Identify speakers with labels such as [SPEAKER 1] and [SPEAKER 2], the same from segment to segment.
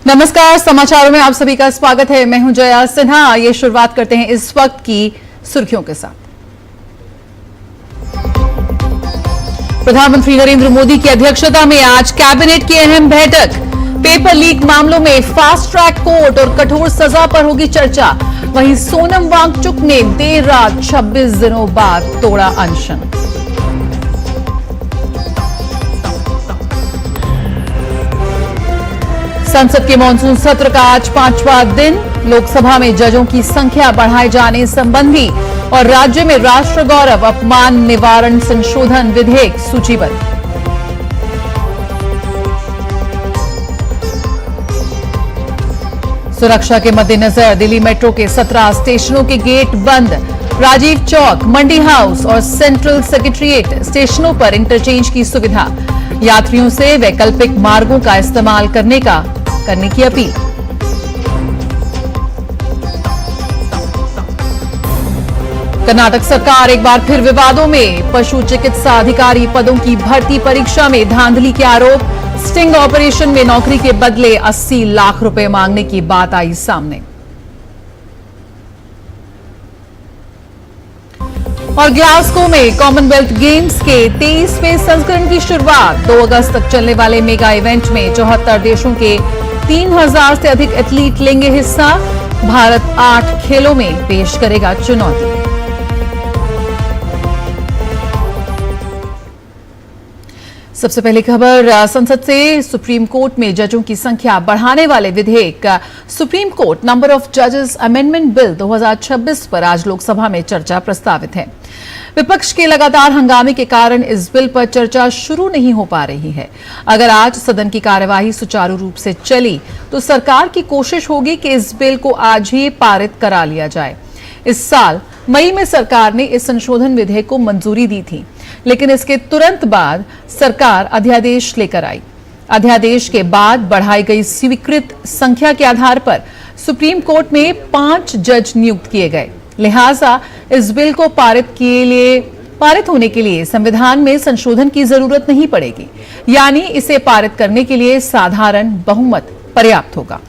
[SPEAKER 1] नमस्कार, समाचारों में आप सभी का स्वागत है। मैं हूं जया सिन्हा। आइए शुरुआत करते हैं इस वक्त की सुर्खियों के साथ। प्रधानमंत्री नरेंद्र मोदी की अध्यक्षता में आज कैबिनेट की अहम बैठक। पेपर लीक मामलों में फास्ट ट्रैक कोर्ट और कठोर सजा पर होगी चर्चा। वहीं सोनम वांगचुक ने देर रात 26 दिनों बाद तोड़ा अनशन। संसद के मानसून सत्र का आज 5वां दिन। लोकसभा में जजों की संख्या बढ़ाए जाने संबंधी और राज्य में राष्ट्र गौरव अपमान निवारण संशोधन विधेयक सूचीबद्ध। सुरक्षा के मद्देनजर दिल्ली मेट्रो के 17 स्टेशनों के गेट बंद। राजीव चौक, मंडी हाउस और सेंट्रल सेक्रेटेरिएट स्टेशनों पर इंटरचेंज की सुविधा। यात्रियों से वैकल्पिक मार्गों का इस्तेमाल करने की अपील। कर्नाटक सरकार एक बार फिर विवादों में। पशु चिकित्सा अधिकारी पदों की भर्ती परीक्षा में धांधली के आरोप। स्टिंग ऑपरेशन में नौकरी के बदले 80 लाख रुपए मांगने की बात आई सामने। और ग्लासगो में कॉमनवेल्थ गेम्स के 23वें संस्करण की शुरुआत। 2 अगस्त तक चलने वाले मेगा इवेंट में 74 देशों के 3000 से अधिक एथलीट लेंगे हिस्सा। भारत 8 खेलों में पेश करेगा चुनौती। सबसे पहली खबर संसद से। सुप्रीम कोर्ट में जजों की संख्या बढ़ाने वाले विधेयक सुप्रीम कोर्ट नंबर ऑफ जजेस अमेंडमेंट बिल 2026 पर आज लोकसभा में चर्चा प्रस्तावित है। विपक्ष के लगातार हंगामे के कारण इस बिल पर चर्चा शुरू नहीं हो पा रही है। अगर आज सदन की कार्यवाही सुचारू रूप से चली तो सरकार की कोशिश होगी कि इस बिल को आज ही पारित करा लिया जाए। इस साल मई में सरकार ने इस संशोधन विधेयक को मंजूरी दी थी, लेकिन इसके तुरंत बाद सरकार अध्यादेश लेकर आई। अध्यादेश के बाद बढ़ाई गई स्वीकृत संख्या के आधार पर सुप्रीम कोर्ट में 5 जज नियुक्त किए गए। लिहाजा इस बिल को पारित होने के लिए संविधान में संशोधन की जरूरत नहीं पड़ेगी, यानी इसे पारित करने के लिए साधारण बहुमत पर्याप्त होगा।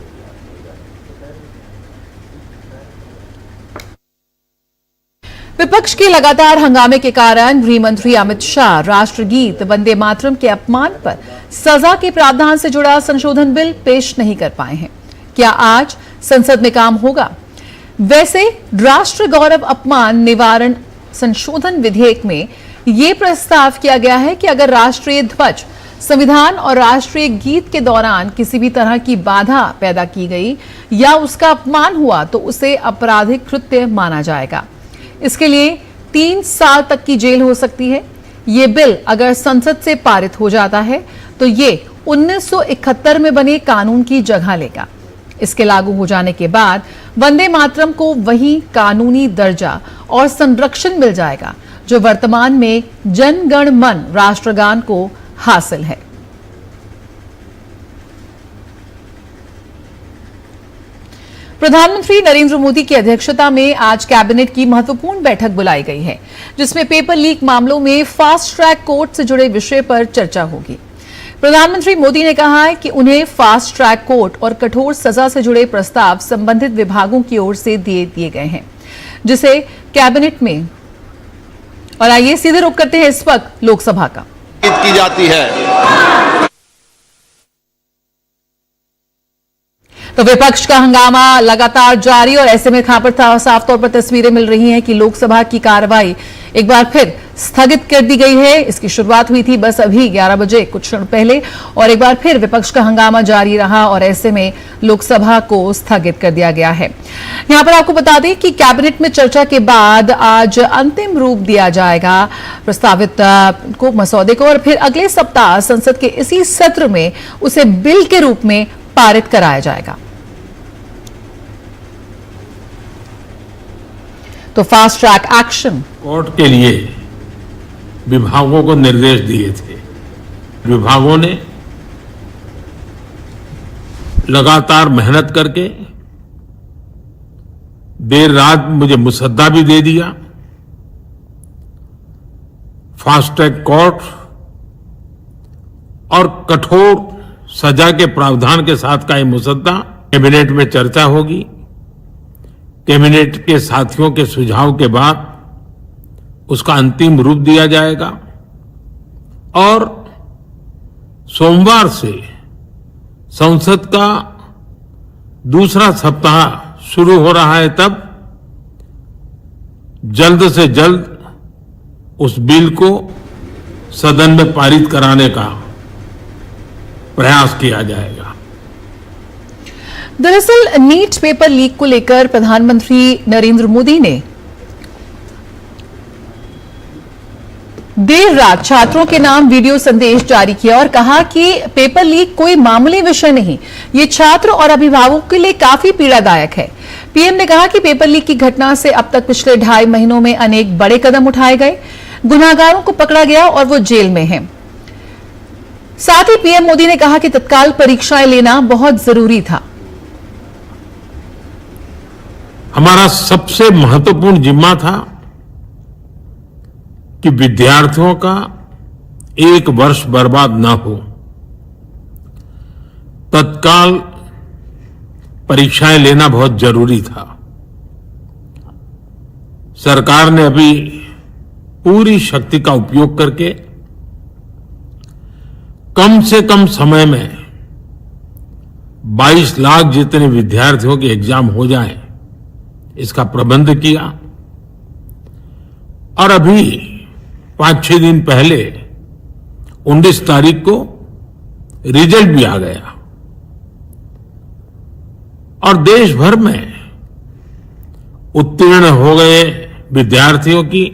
[SPEAKER 1] विपक्ष के लगातार हंगामे के कारण गृह मंत्री अमित शाह राष्ट्रगीत वंदे मातरम के अपमान पर सजा के प्रावधान से जुड़ा संशोधन बिल पेश नहीं कर पाए हैं। क्या आज संसद में काम होगा? वैसे राष्ट्र गौरव अपमान निवारण संशोधन विधेयक में यह प्रस्ताव किया गया है कि अगर राष्ट्रीय ध्वज, संविधान और राष्ट्रीय गीत के दौरान किसी भी तरह की बाधा पैदा की गई या उसका अपमान हुआ तो उसे आपराधिक कृत्य माना जाएगा। इसके लिए 3 साल तक की जेल हो सकती है। ये बिल अगर संसद से पारित हो जाता है तो ये 1971 में बने कानून की जगह लेगा। इसके लागू हो जाने के बाद वंदे मातरम को वही कानूनी दर्जा और संरक्षण मिल जाएगा जो वर्तमान में जन गण मन राष्ट्रगान को हासिल है। प्रधानमंत्री नरेंद्र मोदी की अध्यक्षता में आज कैबिनेट की महत्वपूर्ण बैठक बुलाई गई है, जिसमें पेपर लीक मामलों में फास्ट ट्रैक कोर्ट से जुड़े विषय पर चर्चा होगी। प्रधानमंत्री मोदी ने कहा है कि उन्हें फास्ट ट्रैक कोर्ट और कठोर सजा से जुड़े प्रस्ताव संबंधित विभागों की ओर से दिए गए हैं, जिसे कैबिनेट में। और आइए सीधे रुख करते हैं इस वक्त लोकसभा का।
[SPEAKER 2] की जाती है
[SPEAKER 1] तो विपक्ष का हंगामा लगातार जारी और ऐसे में यहां पर साफ तौर पर तस्वीरें मिल रही हैं कि लोकसभा की कार्रवाई एक बार फिर स्थगित कर दी गई है। इसकी शुरुआत हुई थी बस अभी 11 बजे कुछ क्षण पहले और एक बार फिर विपक्ष का हंगामा जारी रहा और ऐसे में लोकसभा को स्थगित कर दिया गया है। यहां पर आपको बता दें कि कैबिनेट में चर्चा के बाद आज अंतिम रूप दिया जाएगा प्रस्तावित मसौदे को और फिर अगले सप्ताह संसद के इसी सत्र में उसे बिल के रूप में पारित कराया जाएगा। तो फास्ट ट्रैक एक्शन
[SPEAKER 3] कोर्ट के लिए विभागों को निर्देश दिए थे। विभागों ने लगातार मेहनत करके देर रात मुझे मुसद्दा भी दे दिया। फास्ट ट्रैक कोर्ट और कठोर सजा के प्रावधान के साथ का ये मुसद्दा कैबिनेट में चर्चा होगी। कैबिनेट के साथियों के सुझाव के बाद उसका अंतिम रूप दिया जाएगा और सोमवार से संसद का दूसरा सप्ताह शुरू हो रहा है, तब जल्द से जल्द उस बिल को सदन में पारित कराने का प्रयास किया जाएगा।
[SPEAKER 1] दरअसल नीट पेपर लीक को लेकर प्रधानमंत्री नरेंद्र मोदी ने देर रात छात्रों के नाम वीडियो संदेश जारी किया और कहा कि पेपर लीक कोई मामूली विषय नहीं, ये छात्र और अभिभावकों के लिए काफी पीड़ादायक है। पीएम ने कहा कि पेपर लीक की घटना से अब तक पिछले 2.5 महीनों में अनेक बड़े कदम उठाए गए, गुनाहगारों को पकड़ा गया और वो जेल में हैं। साथ ही पीएम मोदी ने कहा कि तत्काल परीक्षाएं लेना बहुत जरूरी था।
[SPEAKER 3] हमारा सबसे महत्वपूर्ण जिम्मा था कि विद्यार्थियों का एक वर्ष बर्बाद ना हो। तत्काल परीक्षाएं लेना बहुत जरूरी था। सरकार ने अभी पूरी शक्ति का उपयोग करके कम से कम समय में 22 लाख जितने विद्यार्थियों के एग्जाम हो जाएं, इसका प्रबंध किया। और अभी 5-6 दिन पहले 19 तारीख को रिजल्ट भी आ गया और देश भर में उत्तीर्ण हो गए विद्यार्थियों की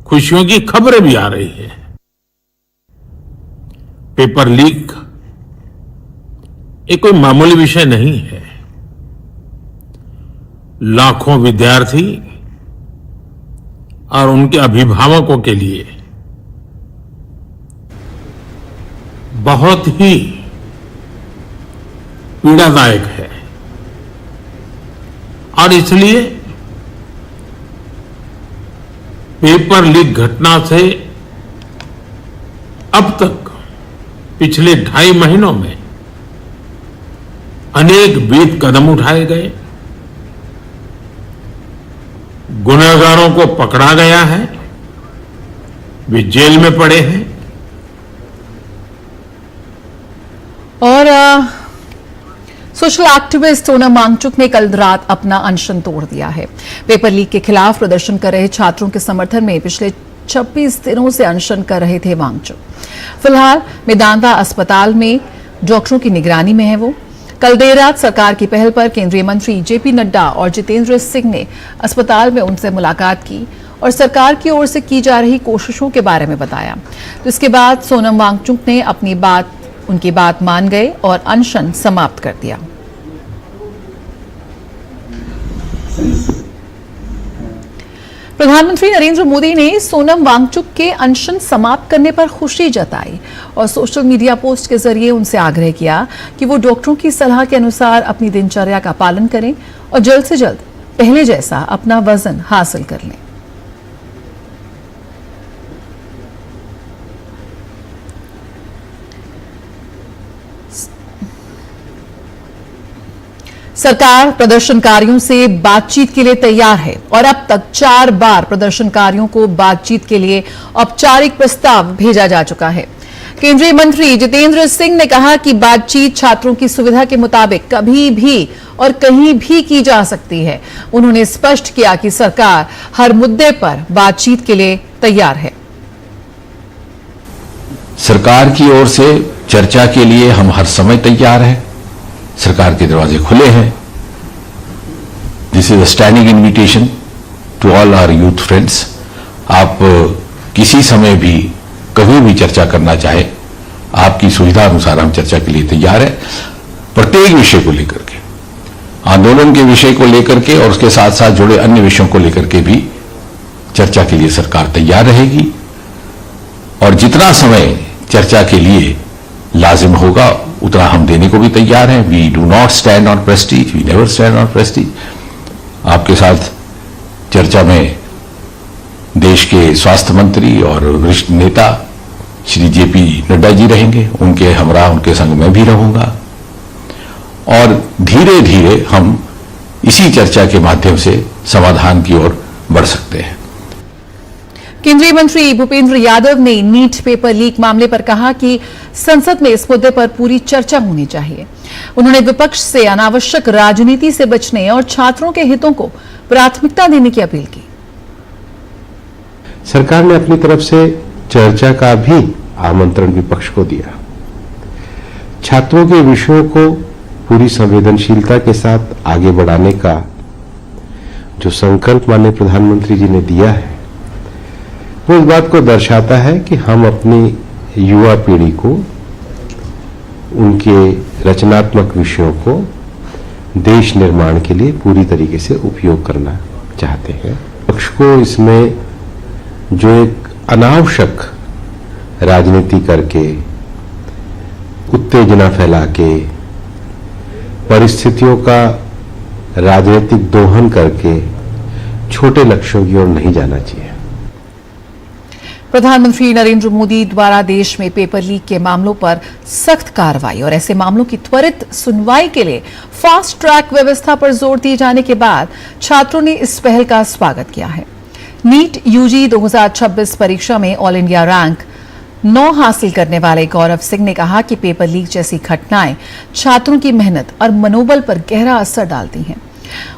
[SPEAKER 3] खुशियों की खबरें भी आ रही हैं। पेपर लीक एक कोई मामूली विषय नहीं है। लाखों विद्यार्थी और उनके अभिभावकों के लिए बहुत ही पीड़ादायक है और इसलिए पेपर लीक घटना से अब तक पिछले 2.5 महीनों में अनेक विध कदम उठाए गए, गुनहगारों को पकड़ा गया है, वे जेल में पड़े हैं।
[SPEAKER 1] और सोशल एक्टिविस्ट सोनम वांगचुक ने कल रात अपना अनशन तोड़ दिया है। पेपर लीक के खिलाफ प्रदर्शन कर रहे छात्रों के समर्थन में पिछले 26 दिनों से अनशन कर रहे थे वांगचुक। फिलहाल मेदांता अस्पताल में डॉक्टरों की निगरानी में है वो। कल देर रात सरकार की पहल पर केंद्रीय मंत्री जेपी नड्डा और जितेंद्र सिंह ने अस्पताल में उनसे मुलाकात की और सरकार की ओर से की जा रही कोशिशों के बारे में बताया। तो इसके बाद सोनम वांगचुक ने उनकी बात मान गए और अनशन समाप्त कर दिया। प्रधानमंत्री नरेंद्र मोदी ने सोनम वांगचुक के अनशन समाप्त करने पर खुशी जताई और सोशल मीडिया पोस्ट के जरिए उनसे आग्रह किया कि वो डॉक्टरों की सलाह के अनुसार अपनी दिनचर्या का पालन करें और जल्द से जल्द पहले जैसा अपना वजन हासिल कर लें। सरकार प्रदर्शनकारियों से बातचीत के लिए तैयार है और अब तक 4 बार प्रदर्शनकारियों को बातचीत के लिए औपचारिक प्रस्ताव भेजा जा चुका है। केंद्रीय मंत्री जितेंद्र सिंह ने कहा कि बातचीत छात्रों की सुविधा के मुताबिक कभी भी और कहीं भी की जा सकती है। उन्होंने स्पष्ट किया कि सरकार हर मुद्दे पर बातचीत के लिए तैयार है।
[SPEAKER 2] सरकार की ओर से चर्चा के लिए हम हर समय तैयार हैं। सरकार के दरवाजे खुले हैं। This is a standing invitation to all our youth friends. आप किसी समय भी कभी भी चर्चा करना चाहे, आपकी सुविधा अनुसार हम चर्चा के लिए तैयार हैं। प्रत्येक विषय को लेकर के, आंदोलन के विषय को लेकर के और उसके साथ साथ जुड़े अन्य विषयों को लेकर के भी चर्चा के लिए सरकार तैयार रहेगी और जितना समय चर्चा के लिए लाजिम होगा उतना हम देने को भी तैयार हैं। We do not stand on prestige, we never stand on prestige. आपके साथ चर्चा में देश के स्वास्थ्य मंत्री और वरिष्ठ नेता श्री जेपी नड्डा जी रहेंगे, उनके हमरा उनके संग मैं भी रहूंगा और धीरे धीरे हम इसी चर्चा के माध्यम से समाधान की ओर बढ़ सकते हैं।
[SPEAKER 1] केंद्रीय मंत्री भूपेंद्र यादव ने नीट पेपर लीक मामले पर कहा कि संसद में इस मुद्दे पर पूरी चर्चा होनी चाहिए। उन्होंने विपक्ष से अनावश्यक राजनीति से बचने और छात्रों के हितों को प्राथमिकता देने की अपील की।
[SPEAKER 4] सरकार ने अपनी तरफ से चर्चा का भी आमंत्रण विपक्ष को दिया। छात्रों के विषयों को पूरी संवेदनशीलता के साथ आगे बढ़ाने का जो संकल्प माननीय प्रधानमंत्री जी ने दिया है, वो इस बात को दर्शाता है कि हम अपनी युवा पीढ़ी को, उनके रचनात्मक विषयों को देश निर्माण के लिए पूरी तरीके से उपयोग करना चाहते हैं। पक्ष को इसमें जो एक अनावश्यक राजनीति करके, उत्तेजना फैला के, परिस्थितियों का राजनीतिक दोहन करके छोटे लक्ष्यों की ओर नहीं जाना चाहिए।
[SPEAKER 1] प्रधानमंत्री नरेंद्र मोदी द्वारा देश में पेपर लीक के मामलों पर सख्त कार्रवाई और ऐसे मामलों की त्वरित सुनवाई के लिए फास्ट ट्रैक व्यवस्था पर जोर दिए जाने के बाद छात्रों ने इस पहल का स्वागत किया है। नीट यूजी 2026 परीक्षा में ऑल इंडिया रैंक 9 हासिल करने वाले गौरव सिंह ने कहा कि पेपर लीक जैसी घटनाएं छात्रों की मेहनत और मनोबल पर गहरा असर डालती हैं।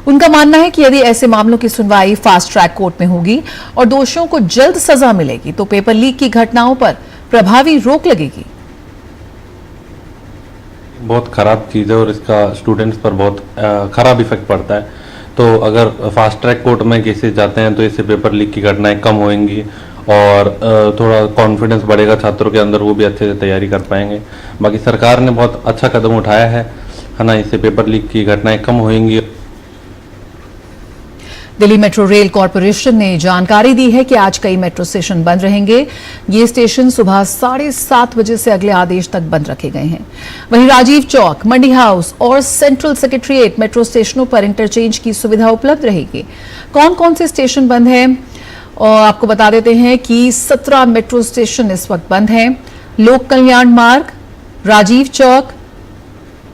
[SPEAKER 1] उनका मानना है कि यदि ऐसे मामलों की सुनवाई फास्ट ट्रैक कोर्ट में होगी और दोषियों को जल्द सजा मिलेगी तो पेपर लीक की घटनाओं पर प्रभावी रोक लगेगी।
[SPEAKER 5] बहुत खराब चीज है और इसका स्टूडेंट्स पर बहुत खराब इफेक्ट पड़ता है। तो अगर फास्ट ट्रैक कोर्ट में केसेस जाते हैं तो इससे पेपर लीक की घटनाएं कम होंगी और थोड़ा कॉन्फिडेंस बढ़ेगा छात्रों के अंदर, वो भी अच्छे से तैयारी कर पाएंगे। बाकी सरकार ने बहुत अच्छा कदम उठाया है ना, इससे पेपर लीक की घटनाएं कम होंगी।
[SPEAKER 1] दिल्ली मेट्रो रेल कॉरपोरेशन ने जानकारी दी है कि आज कई मेट्रो स्टेशन बंद रहेंगे। ये स्टेशन सुबह 7:30 बजे से अगले आदेश तक बंद रखे गए हैं। वहीं राजीव चौक, मंडी हाउस और सेंट्रल सेक्रेटरीट मेट्रो स्टेशनों पर इंटरचेंज की सुविधा उपलब्ध रहेगी। कौन कौन से स्टेशन बंद हैं और आपको बता देते हैं कि 17 मेट्रो स्टेशन इस वक्त बंद हैं। लोक कल्याण मार्ग, राजीव चौक,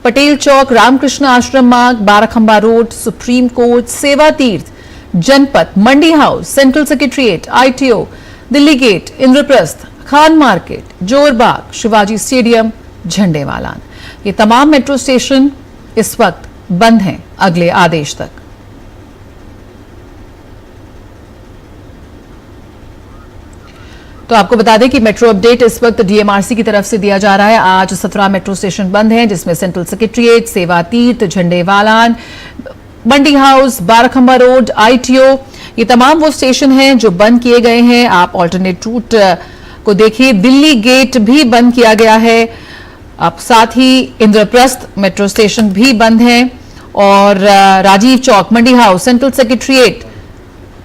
[SPEAKER 1] पटेल चौक, Ramakrishna Ashram Marg, Barakhamba Road, Supreme Court, Seva Tirth, Janpath, Mandi House, Central Secretariat, ITO, Delhi Gate, Indraprastha, Khan Market, Jorbagh, Shivaji Stadium, Jhandewalan, ये तमाम मेट्रो स्टेशन इस वक्त बंद हैं अगले आदेश तक। तो आपको बता दें कि मेट्रो अपडेट इस वक्त DMRC की तरफ से दिया जा रहा है। आज 17 मेट्रो स्टेशन बंद हैं, जिसमें सेंट्रल सेक्रेटरीट, सेवा तीर्थ, झंडेवालान, मंडी हाउस, बाराखंबा रोड, ITO, ये तमाम वो स्टेशन हैं जो बंद किए गए हैं। आप ऑल्टरनेट रूट को देखिए, दिल्ली गेट भी बंद किया गया है। आप साथ ही इंद्रप्रस्थ मेट्रो स्टेशन भी बंद हैं और राजीव चौक, मंडी हाउस, सेंट्रल सेक्रेटरीट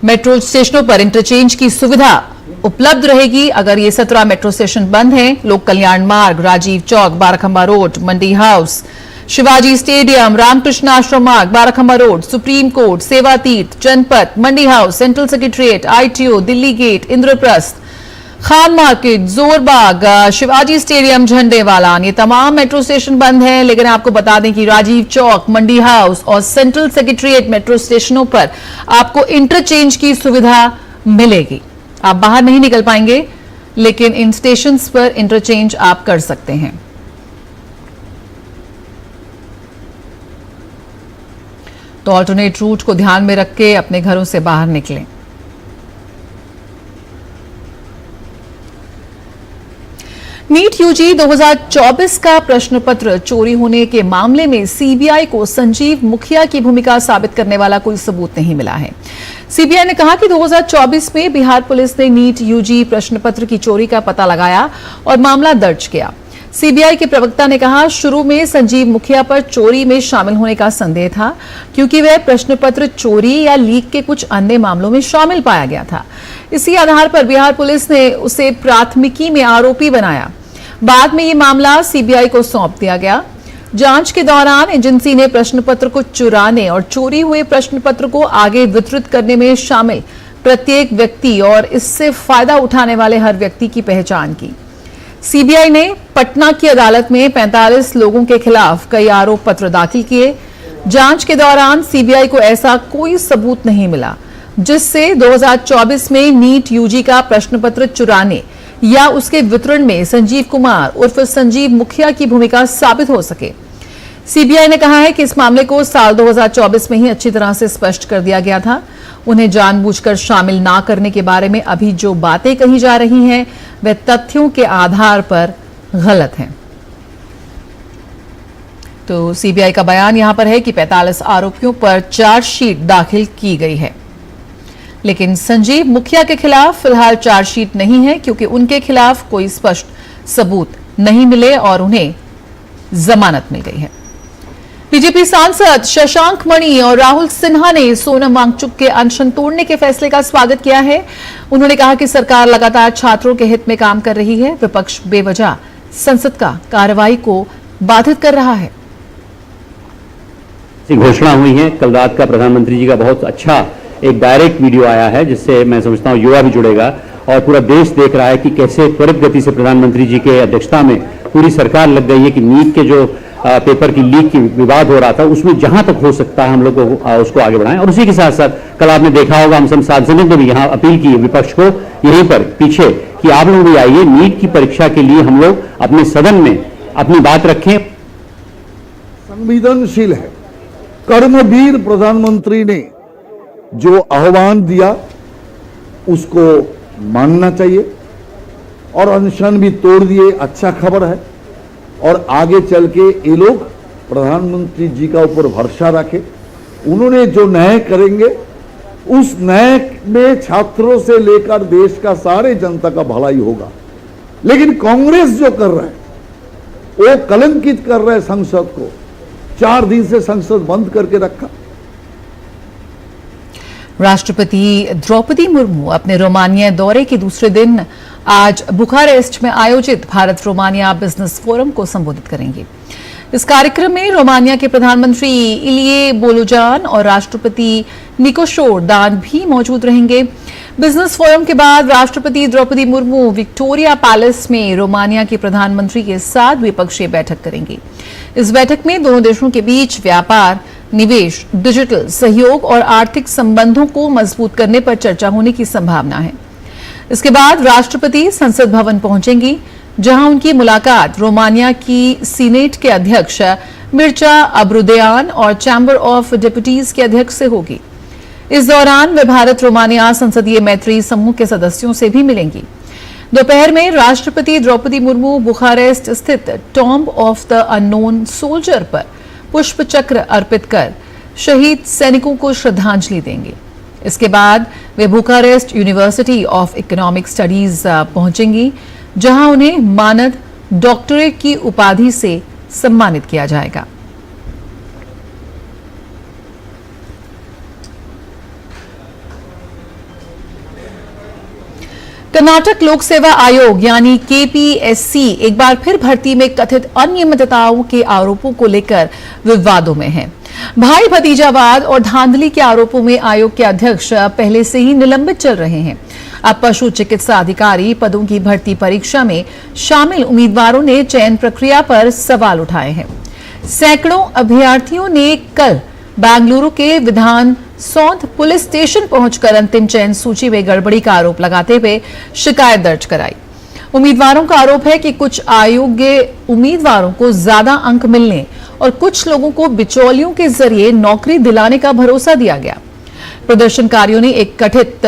[SPEAKER 1] मेट्रो स्टेशनों पर इंटरचेंज की सुविधा उपलब्ध रहेगी। अगर ये 17 मेट्रो स्टेशन बंद हैं, Lok Kalyan Marg, Rajiv Chowk, Barakhamba Road, Mandi House, Shivaji Stadium, Ramakrishna Ashram Marg, Barakhamba Road, Supreme Court, Seva Tirth, Janpath, Mandi House, Central Secretariat, ITO, Delhi Gate, Indraprastha, Khan Market, Jorbagh, Shivaji Stadium, Jhandewalan, ये तमाम मेट्रो स्टेशन बंद हैं। लेकिन आपको बता दें कि राजीव चौक, मंडी हाउस और सेंट्रल सेक्रेटरीट मेट्रो स्टेशनों पर आपको इंटरचेंज की सुविधा मिलेगी। आप बाहर नहीं निकल पाएंगे, लेकिन इन स्टेशन पर इंटरचेंज आप कर सकते हैं। तो ऑल्टरनेट रूट को ध्यान में रख के अपने घरों से बाहर निकलें। नीट यूजी 2024 का प्रश्न पत्र चोरी होने के मामले में सीबीआई को संजीव मुखिया की भूमिका साबित करने वाला कोई सबूत नहीं मिला है। सीबीआई ने कहा कि 2024 में बिहार पुलिस ने नीट यूजी प्रश्न पत्र की चोरी का पता लगाया और मामला दर्ज किया। सीबीआई के प्रवक्ता ने कहा, शुरू में संजीव मुखिया पर चोरी में शामिल होने का संदेह था, क्योंकि वह प्रश्न पत्र चोरी या लीक के कुछ अन्य मामलों में शामिल पाया गया था। इसी आधार पर बिहार पुलिस ने उसे प्राथमिकी में आरोपी बनाया। बाद में ये मामला सीबीआई को सौंप दिया गया। जांच के दौरान एजेंसी ने प्रश्न पत्र को चुराने और चोरी हुए प्रश्न पत्र को आगे वितरित करने में शामिल प्रत्येक व्यक्ति और इससे फायदा उठाने वाले हर व्यक्ति की पहचान की। सीबीआई ने पटना की अदालत में 45 लोगों के खिलाफ कई आरोप पत्र दाखिल किए। जांच के दौरान सीबीआई को ऐसा कोई सबूत नहीं मिला जिससे 2024 में नीट यूजी का प्रश्न पत्र चुराने या उसके वितरण में संजीव कुमार उर्फ संजीव मुखिया की भूमिका साबित हो सके। सीबीआई ने कहा है कि इस मामले को साल 2024 में ही अच्छी तरह से स्पष्ट कर दिया गया था। उन्हें जानबूझकर शामिल ना करने के बारे में अभी जो बातें कही जा रही हैं वे तथ्यों के आधार पर गलत हैं। तो सीबीआई का बयान यहां पर है कि 45 आरोपियों पर चार्जशीट दाखिल की गई है, लेकिन संजीव मुखिया के खिलाफ फिलहाल चार्जशीट नहीं है क्योंकि उनके खिलाफ कोई स्पष्ट सबूत नहीं मिले और उन्हें जमानत मिल गई है। बीजेपी सांसद शशांक मणि और राहुल सिन्हा ने सोनम वांगचुक के अनशन तोड़ने के फैसले का स्वागत किया है। उन्होंने कहा कि सरकार लगातार छात्रों के हित में काम कर रही है, विपक्ष बेवजह संसद का कार्रवाई को बाधित कर रहा है।
[SPEAKER 6] घोषणा हुई है, कल रात का प्रधानमंत्री जी का बहुत अच्छा एक डायरेक्ट वीडियो आया है जिससे मैं समझता हूं युवा भी जुड़ेगा और पूरा देश देख रहा है कि कैसे त्वरित गति से प्रधानमंत्री जी के अध्यक्षता में पूरी सरकार लग गई है कि नीट के जो पेपर की लीक की विवाद हो रहा था उसमें जहां तक हो सकता है हम लोग उसको आगे बढ़ाएं। और उसी के साथ साथ कल आपने देखा होगा हम सब सांसदों ने भी यहां अपील की विपक्ष को यहीं पर पीछे कि आप लोग भी आइए, नीट की परीक्षा के लिए हम लोग अपने सदन में अपनी बात रखें।
[SPEAKER 7] संवेदनशील है, कर्मवीर प्रधानमंत्री ने जो आह्वान दिया उसको मानना चाहिए और अनशन भी तोड़ दिए, अच्छा खबर है। और आगे चल के ये लोग प्रधानमंत्री जी का ऊपर भरोसा रखे, उन्होंने जो न्याय करेंगे उस न्याय में छात्रों से लेकर देश का सारे जनता का भलाई होगा। लेकिन कांग्रेस जो कर रहा है वो कलंकित कर रहा है संसद को, 4 दिन से संसद बंद करके रखा।
[SPEAKER 1] राष्ट्रपति द्रौपदी मुर्मू अपने रोमानिया दौरे के दूसरे दिन आज बुखारेस्ट में आयोजित भारत रोमानिया बिजनेस फोरम को संबोधित करेंगे। इस कार्यक्रम में रोमानिया के प्रधानमंत्री इलिये बोलोजान और राष्ट्रपति निकोशोर दान भी मौजूद रहेंगे। बिजनेस फोरम के बाद राष्ट्रपति द्रौपदी मुर्मू विक्टोरिया पैलेस में रोमानिया के प्रधानमंत्री के साथ द्विपक्षीय बैठक करेंगे। इस बैठक में दोनों देशों के बीच व्यापार, निवेश, डिजिटल सहयोग और आर्थिक संबंधों को मजबूत करने पर चर्चा होने की संभावना है। इसके बाद राष्ट्रपति संसद भवन पहुंचेंगी, जहां उनकी मुलाकात रोमानिया की सीनेट के अध्यक्ष मिर्चा अब्रुदेयान और चैम्बर ऑफ डिप्यूटीज के अध्यक्ष से होगी। इस दौरान वे भारत रोमानिया संसदीय मैत्री समूह के सदस्यों से भी मिलेंगी। दोपहर में राष्ट्रपति द्रौपदी मुर्मू बुखारेस्ट स्थित tomb of the unknown soldier पर पुष्प चक्र अर्पित कर शहीद सैनिकों को श्रद्धांजलि देंगे। इसके बाद वे Bucharest University of Economic Studies पहुंचेंगी, जहां उन्हें मानद डॉक्टरेट की उपाधि से सम्मानित किया जाएगा। कर्नाटक लोक सेवा आयोग यानी केपीएससी एक बार फिर भर्ती में कथित अनियमितताओं के आरोपों को लेकर विवादों में है। भाई भतीजावाद और धांधली के आरोपों में आयोग के अध्यक्ष पहले से ही निलंबित चल रहे हैं। अब पशु चिकित्सा अधिकारी पदों की भर्ती परीक्षा में शामिल उम्मीदवारों ने चयन प्रक्रिया पर सवाल उठाए हैं। सैकड़ों अभ्यर्थियों ने कल बेंगलुरु के विधान सौंध पुलिस स्टेशन पहुंचकर अंतिम चयन सूची में गड़बड़ी का आरोप लगाते हुए शिकायत दर्ज कराई। उम्मीदवारों का आरोप है कि कुछ अयोग्य उम्मीदवारों को ज्यादा अंक मिलने और कुछ लोगों को बिचौलियों के जरिए नौकरी दिलाने का भरोसा दिया गया। प्रदर्शनकारियों ने एक कथित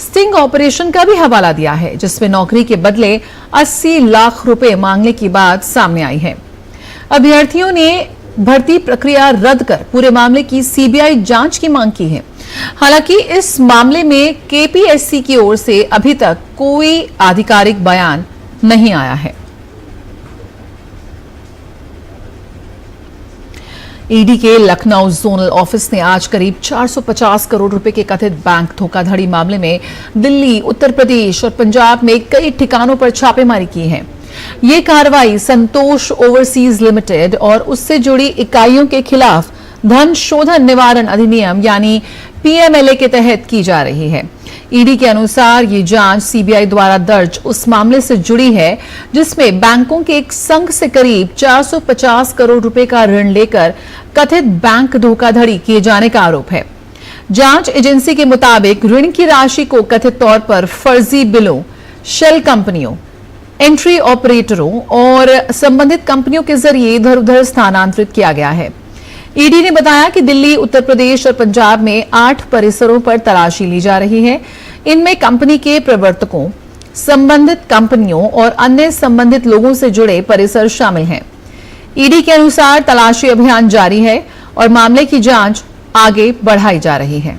[SPEAKER 1] स्टिंग ऑपरेशन का भी हवाला दिया है, जिसमें नौकरी के बदले 80 लाख रुपए मांगने की बात सामने आई है। अभ्यर्थियों ने भर्ती प्रक्रिया रद्द कर पूरे मामले की सीबीआई जांच की मांग की है। हालांकि इस मामले में केपीएससी की ओर से अभी तक कोई आधिकारिक बयान नहीं आया है। ईडी के लखनऊ जोनल ऑफिस ने आज करीब 450 करोड़ रुपए के कथित बैंक धोखाधड़ी मामले में दिल्ली, उत्तर प्रदेश और पंजाब में कई ठिकानों पर छापेमारी की है। ये कार्रवाई संतोष ओवरसीज लिमिटेड और उससे जुड़ी इकाइयों के खिलाफ धन शोधन निवारण अधिनियम यानी पीएमएलए के तहत की जा रही है। ईडी के अनुसार ये जांच सीबीआई द्वारा दर्ज उस मामले से जुड़ी है जिसमें बैंकों के एक संघ से करीब 450 करोड़ रुपए का ऋण लेकर कथित बैंक धोखाधड़ी किए जाने का आरोप है। जांच एजेंसी के मुताबिक ऋण की राशि को कथित तौर पर फर्जी बिलों, शेल कंपनियों, एंट्री ऑपरेटरों और संबंधित कंपनियों के जरिए इधर उधर स्थानांतरित किया गया है। ईडी ने बताया कि दिल्ली, उत्तर प्रदेश और पंजाब में 8 परिसरों पर तलाशी ली जा रही है। इनमें कंपनी के प्रवर्तकों, संबंधित कंपनियों और अन्य संबंधित लोगों से जुड़े परिसर शामिल हैं। ईडी के अनुसार तलाशी अभियान जारी है और मामले की जांच आगे बढ़ाई जा रही है।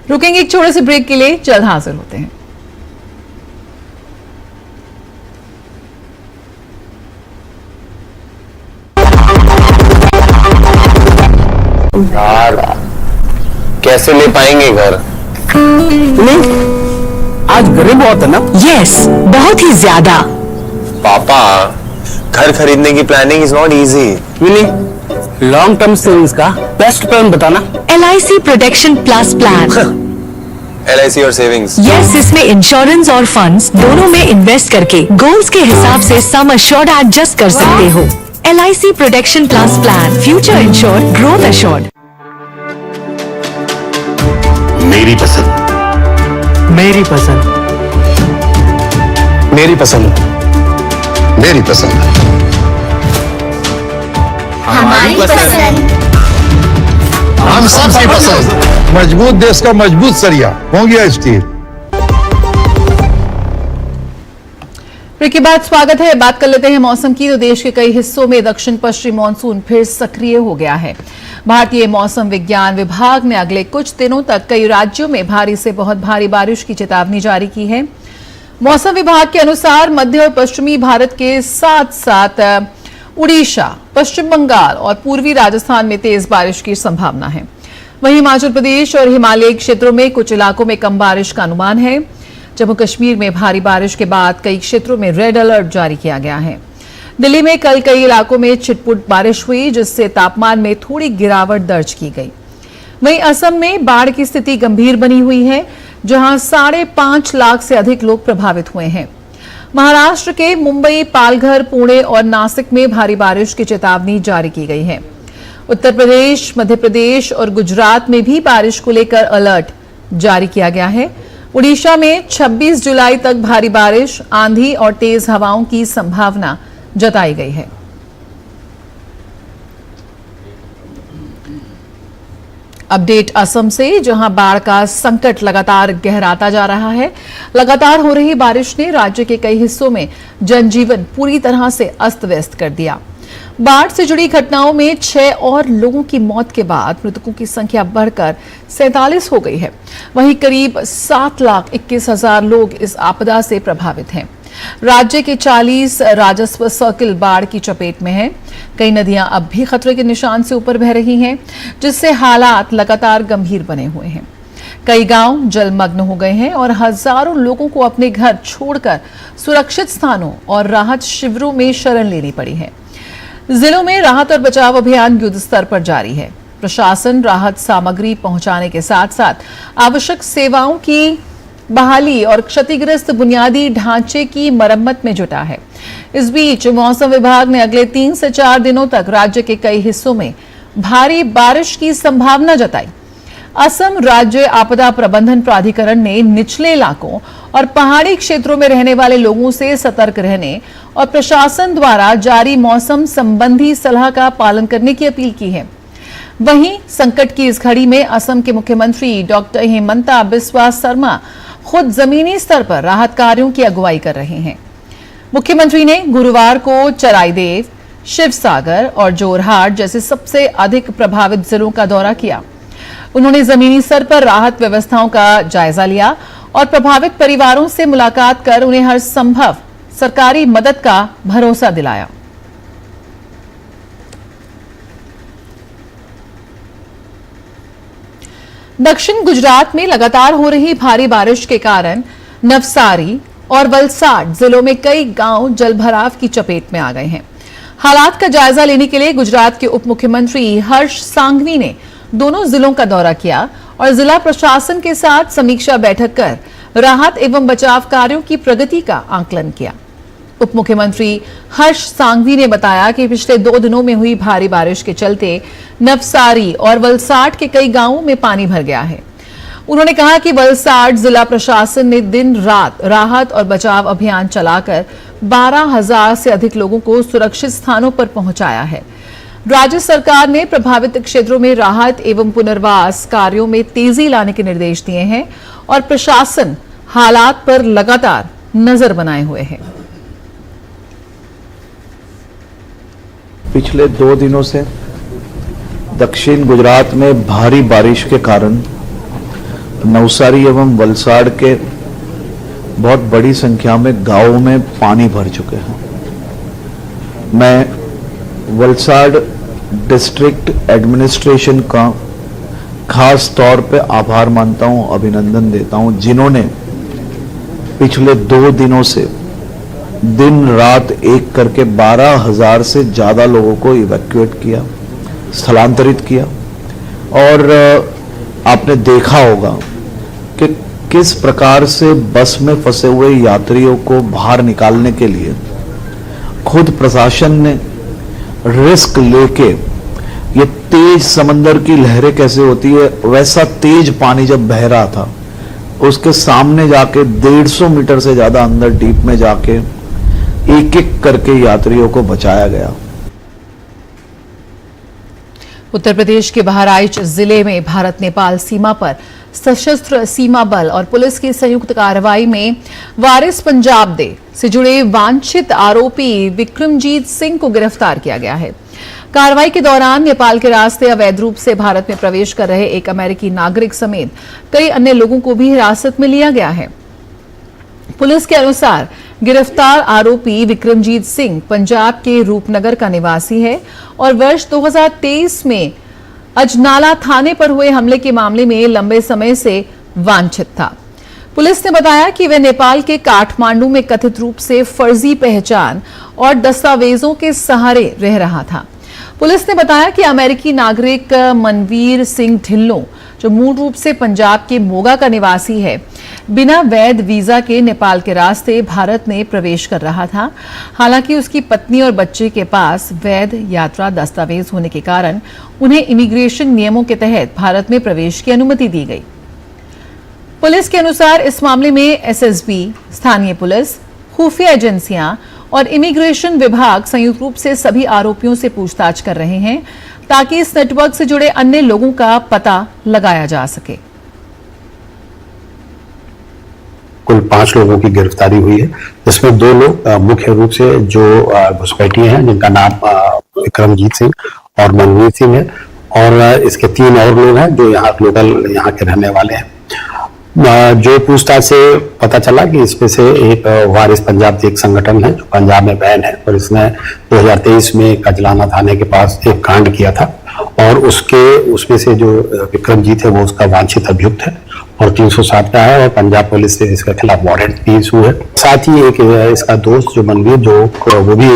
[SPEAKER 1] रुकेंगे एक छोटे से ब्रेक के लिए, जल्द हाजिर होते हैं।
[SPEAKER 8] यार कैसे ले पाएंगे घर?
[SPEAKER 9] नहीं, आज गर्मी बहुत है ना?
[SPEAKER 10] यस, बहुत ही ज्यादा।
[SPEAKER 8] पापा, घर खरीदने की planning is not easy.
[SPEAKER 9] Long term savings का बेस्ट प्लान बताना।
[SPEAKER 10] LIC protection plus plan.
[SPEAKER 8] LIC और सेविंग्स।
[SPEAKER 10] यस, इसमें इंश्योरेंस और फंड्स दोनों में इन्वेस्ट करके गोल्स के हिसाब से सम अश्योर्ड एडजस्ट कर सकते हो। LIC protection plus plan, future insured, growth assured.
[SPEAKER 11] मेरी पसंद,
[SPEAKER 9] मेरी पसंद,
[SPEAKER 11] मेरी पसंद, मेरी पसंद,
[SPEAKER 12] हमारी पसंद,
[SPEAKER 11] हम सबकी पसंद। मजबूत देश का मजबूत सरिया हो गया स्टील।
[SPEAKER 1] के बाद स्वागत है। बात कर लेते हैं मौसम की। तो देश के कई हिस्सों में दक्षिण पश्चिम मानसून फिर सक्रिय हो गया है। भारतीय मौसम विज्ञान विभाग ने अगले कुछ दिनों तक कई राज्यों में भारी से बहुत भारी बारिश की चेतावनी जारी की है। मौसम विभाग के अनुसार मध्य और पश्चिमी भारत के साथ साथ उड़ीसा, पश्चिम बंगाल और पूर्वी राजस्थान में तेज बारिश की संभावना है। वहीं हिमाचल प्रदेश और हिमालयी क्षेत्रों में कुछ इलाकों में कम बारिश का अनुमान है। जम्मू कश्मीर में भारी बारिश के बाद कई क्षेत्रों में रेड अलर्ट जारी किया गया है। दिल्ली में कल कई इलाकों में छिटपुट बारिश हुई, जिससे तापमान में थोड़ी गिरावट दर्ज की गई। वहीं असम में बाढ़ की स्थिति गंभीर बनी हुई है, जहां 5.5 लाख से अधिक लोग प्रभावित हुए हैं। महाराष्ट्र के मुंबई, पालघर, पुणे और नासिक में भारी बारिश की चेतावनी जारी की गई है। उत्तर प्रदेश, मध्य प्रदेश और गुजरात में भी बारिश को लेकर अलर्ट जारी किया गया है। उड़ीसा में 26 जुलाई तक भारी बारिश, आंधी और तेज हवाओं की संभावना जताई गई है। अपडेट असम से, जहां बाढ़ का संकट लगातार गहराता जा रहा है। लगातार हो रही बारिश ने राज्य के कई हिस्सों में जनजीवन पूरी तरह से अस्त व्यस्त कर दिया। बाढ़ से जुड़ी घटनाओं में 6 और लोगों की मौत के बाद मृतकों की संख्या बढ़कर 47 हो गई है। वहीं करीब 7,21,000 लोग इस आपदा से प्रभावित हैं। राज्य के 40 राजस्व सर्किल बाढ़ की चपेट में हैं। कई नदियां अब भी खतरे के निशान से ऊपर बह रही हैं, जिससे हालात लगातार गंभीर बने हुए हैं। कई गांव जलमग्न हो गए हैं और हजारों लोगों को अपने घर छोड़कर सुरक्षित स्थानों और राहत शिविरों में शरण लेनी पड़ी है। जिलों में राहत और बचाव अभियान युद्ध स्तर पर जारी है। प्रशासन राहत सामग्री पहुंचाने के साथ साथ आवश्यक सेवाओं की बहाली और क्षतिग्रस्त बुनियादी ढांचे की मरम्मत में जुटा है। इस बीच मौसम विभाग ने अगले 3 से 4 दिनों तक राज्य के कई हिस्सों में भारी बारिश की संभावना जताई। असम राज्य आपदा प्रबंधन प्राधिकरण ने निचले इलाकों और पहाड़ी क्षेत्रों में रहने वाले लोगों से सतर्क रहने और प्रशासन द्वारा जारी मौसम संबंधी सलाह का पालन करने की अपील की है। वहीं संकट की इस घड़ी में असम के मुख्यमंत्री डॉक्टर हेमंता बिस्वा शर्मा खुद जमीनी स्तर पर राहत कार्यों की अगुवाई कर रहे हैं। मुख्यमंत्री ने गुरुवार को चराईदेव, शिवसागर और जोरहाट जैसे सबसे अधिक प्रभावित जिलों का दौरा किया। उन्होंने जमीनी स्तर पर राहत व्यवस्थाओं का जायजा लिया और प्रभावित परिवारों से मुलाकात कर उन्हें हर संभव सरकारी मदद का भरोसा दिलाया। दक्षिण गुजरात में लगातार हो रही भारी बारिश के कारण नवसारी और वलसाड जिलों में कई गांव जलभराव की चपेट में आ गए हैं। हालात का जायजा लेने के लिए गुजरात के उप मुख्यमंत्री हर्ष सांघवी ने दोनों जिलों का दौरा किया और जिला प्रशासन के साथ समीक्षा बैठक कर राहत एवं बचाव कार्यों की प्रगति का आकलन किया। उप मुख्यमंत्री हर्ष सांघवी ने बताया कि पिछले 2 दिनों में हुई भारी बारिश के चलते नवसारी और वलसाड के कई गांवों में पानी भर गया है। उन्होंने कहा कि वलसाड जिला प्रशासन ने दिन रात राहत और बचाव अभियान चलाकर 12,000 से अधिक लोगों को सुरक्षित स्थानों पर पहुंचाया है। राज्य सरकार ने प्रभावित क्षेत्रों में राहत एवं पुनर्वास कार्यों में तेजी लाने के निर्देश दिए हैं और प्रशासन हालात पर लगातार नजर बनाए हुए है।
[SPEAKER 7] पिछले 2 दिनों से दक्षिण गुजरात में भारी बारिश के कारण नवसारी एवं वलसाड के बहुत बड़ी संख्या में गांवों में पानी भर चुके हैं। मैं वलसाड डिस्ट्रिक्ट एडमिनिस्ट्रेशन का खास तौर पे आभार मानता हूं, अभिनंदन देता हूं, जिन्होंने पिछले 2 दिनों से दिन रात एक करके 12,000 से ज्यादा लोगों को इवैक्यूएट किया, स्थलांतरित किया। और आपने देखा होगा कि किस प्रकार से बस में फंसे हुए यात्रियों को बाहर निकालने के लिए खुद प्रशासन ने रिस्क लेके, ये तेज समंदर की लहरें कैसे होती है वैसा तेज पानी जब बह रहा था उसके सामने जाके 150 मीटर से ज्यादा अंदर डीप में जाके एक एक करके यात्रियों को बचाया गया।
[SPEAKER 1] उत्तर प्रदेश के बहराइच जिले में भारत नेपाल सीमा पर सशस्त्र सीमा बल और पुलिस की संयुक्त कार्रवाई में वारिस पंजाब दे से जुड़े वांछित आरोपी विक्रमजीत सिंह को गिरफ्तार किया गया है। कार्रवाई के दौरान नेपाल के रास्ते अवैध रूप से भारत में प्रवेश कर रहे एक अमेरिकी नागरिक समेत कई अन्य लोगों को भी हिरासत में लिया गया है। पुलिस के अनुसार गिरफ्तार आरोपी विक्रमजीत सिंह पंजाब के रूपनगर का निवासी है और वर्ष 2023 में अजनाला थाने पर हुए हमले के मामले में लंबे समय से वांछित था। पुलिस ने बताया कि वह नेपाल के काठमांडू में कथित रूप से फर्जी पहचान और दस्तावेजों के सहारे रह रहा था। पुलिस ने बताया कि अमेरिकी नागरिक मनवीर सिंह ढिल्लों, जो मूल रूप से पंजाब के मोगा का निवासी है, बिना वैध वीजा के नेपाल के रास्ते भारत में प्रवेश कर रहा था। हालांकि उसकी पत्नी और बच्चे के पास वैध यात्रा दस्तावेज होने के कारण उन्हें इमिग्रेशन नियमों के तहत भारत में प्रवेश की अनुमति दी गई। पुलिस के अनुसार इस मामले में एसएसबी, स्थानीय पुलिस, खुफिया एजेंसियां और इमिग्रेशन विभाग संयुक्त रूप से सभी आरोपियों से पूछताछ कर रहे हैं ताकि इस नेटवर्क से जुड़े अन्य लोगों का पता लगाया जा सके।
[SPEAKER 13] कुल 5 लोगों की गिरफ्तारी हुई है, जिसमें 2 लोग मुख्य रूप से जो घुसपैठिए हैं, जिनका नाम विक्रमजीत सिंह और मनवीर सिंह है, और इसके 3 और लोग हैं जो यहाँ लोकल यहाँ के रहने वाले हैं। जो पूछताछ से पता चला कि इसमें से एक वारिस पंजाब एक संगठन है जो पंजाब में बैन है, और इसने 2023 में कजलाना थाने के पास एक कांड किया था, और उसमें से जो विक्रमजीत है वो उसका वांछित अभियुक्त है और 307 का है, और पंजाब पुलिस से इसके खिलाफ वारंट भी इशू है। साथ ही एक इसका दोस्त जो मनवीर, जो वो भी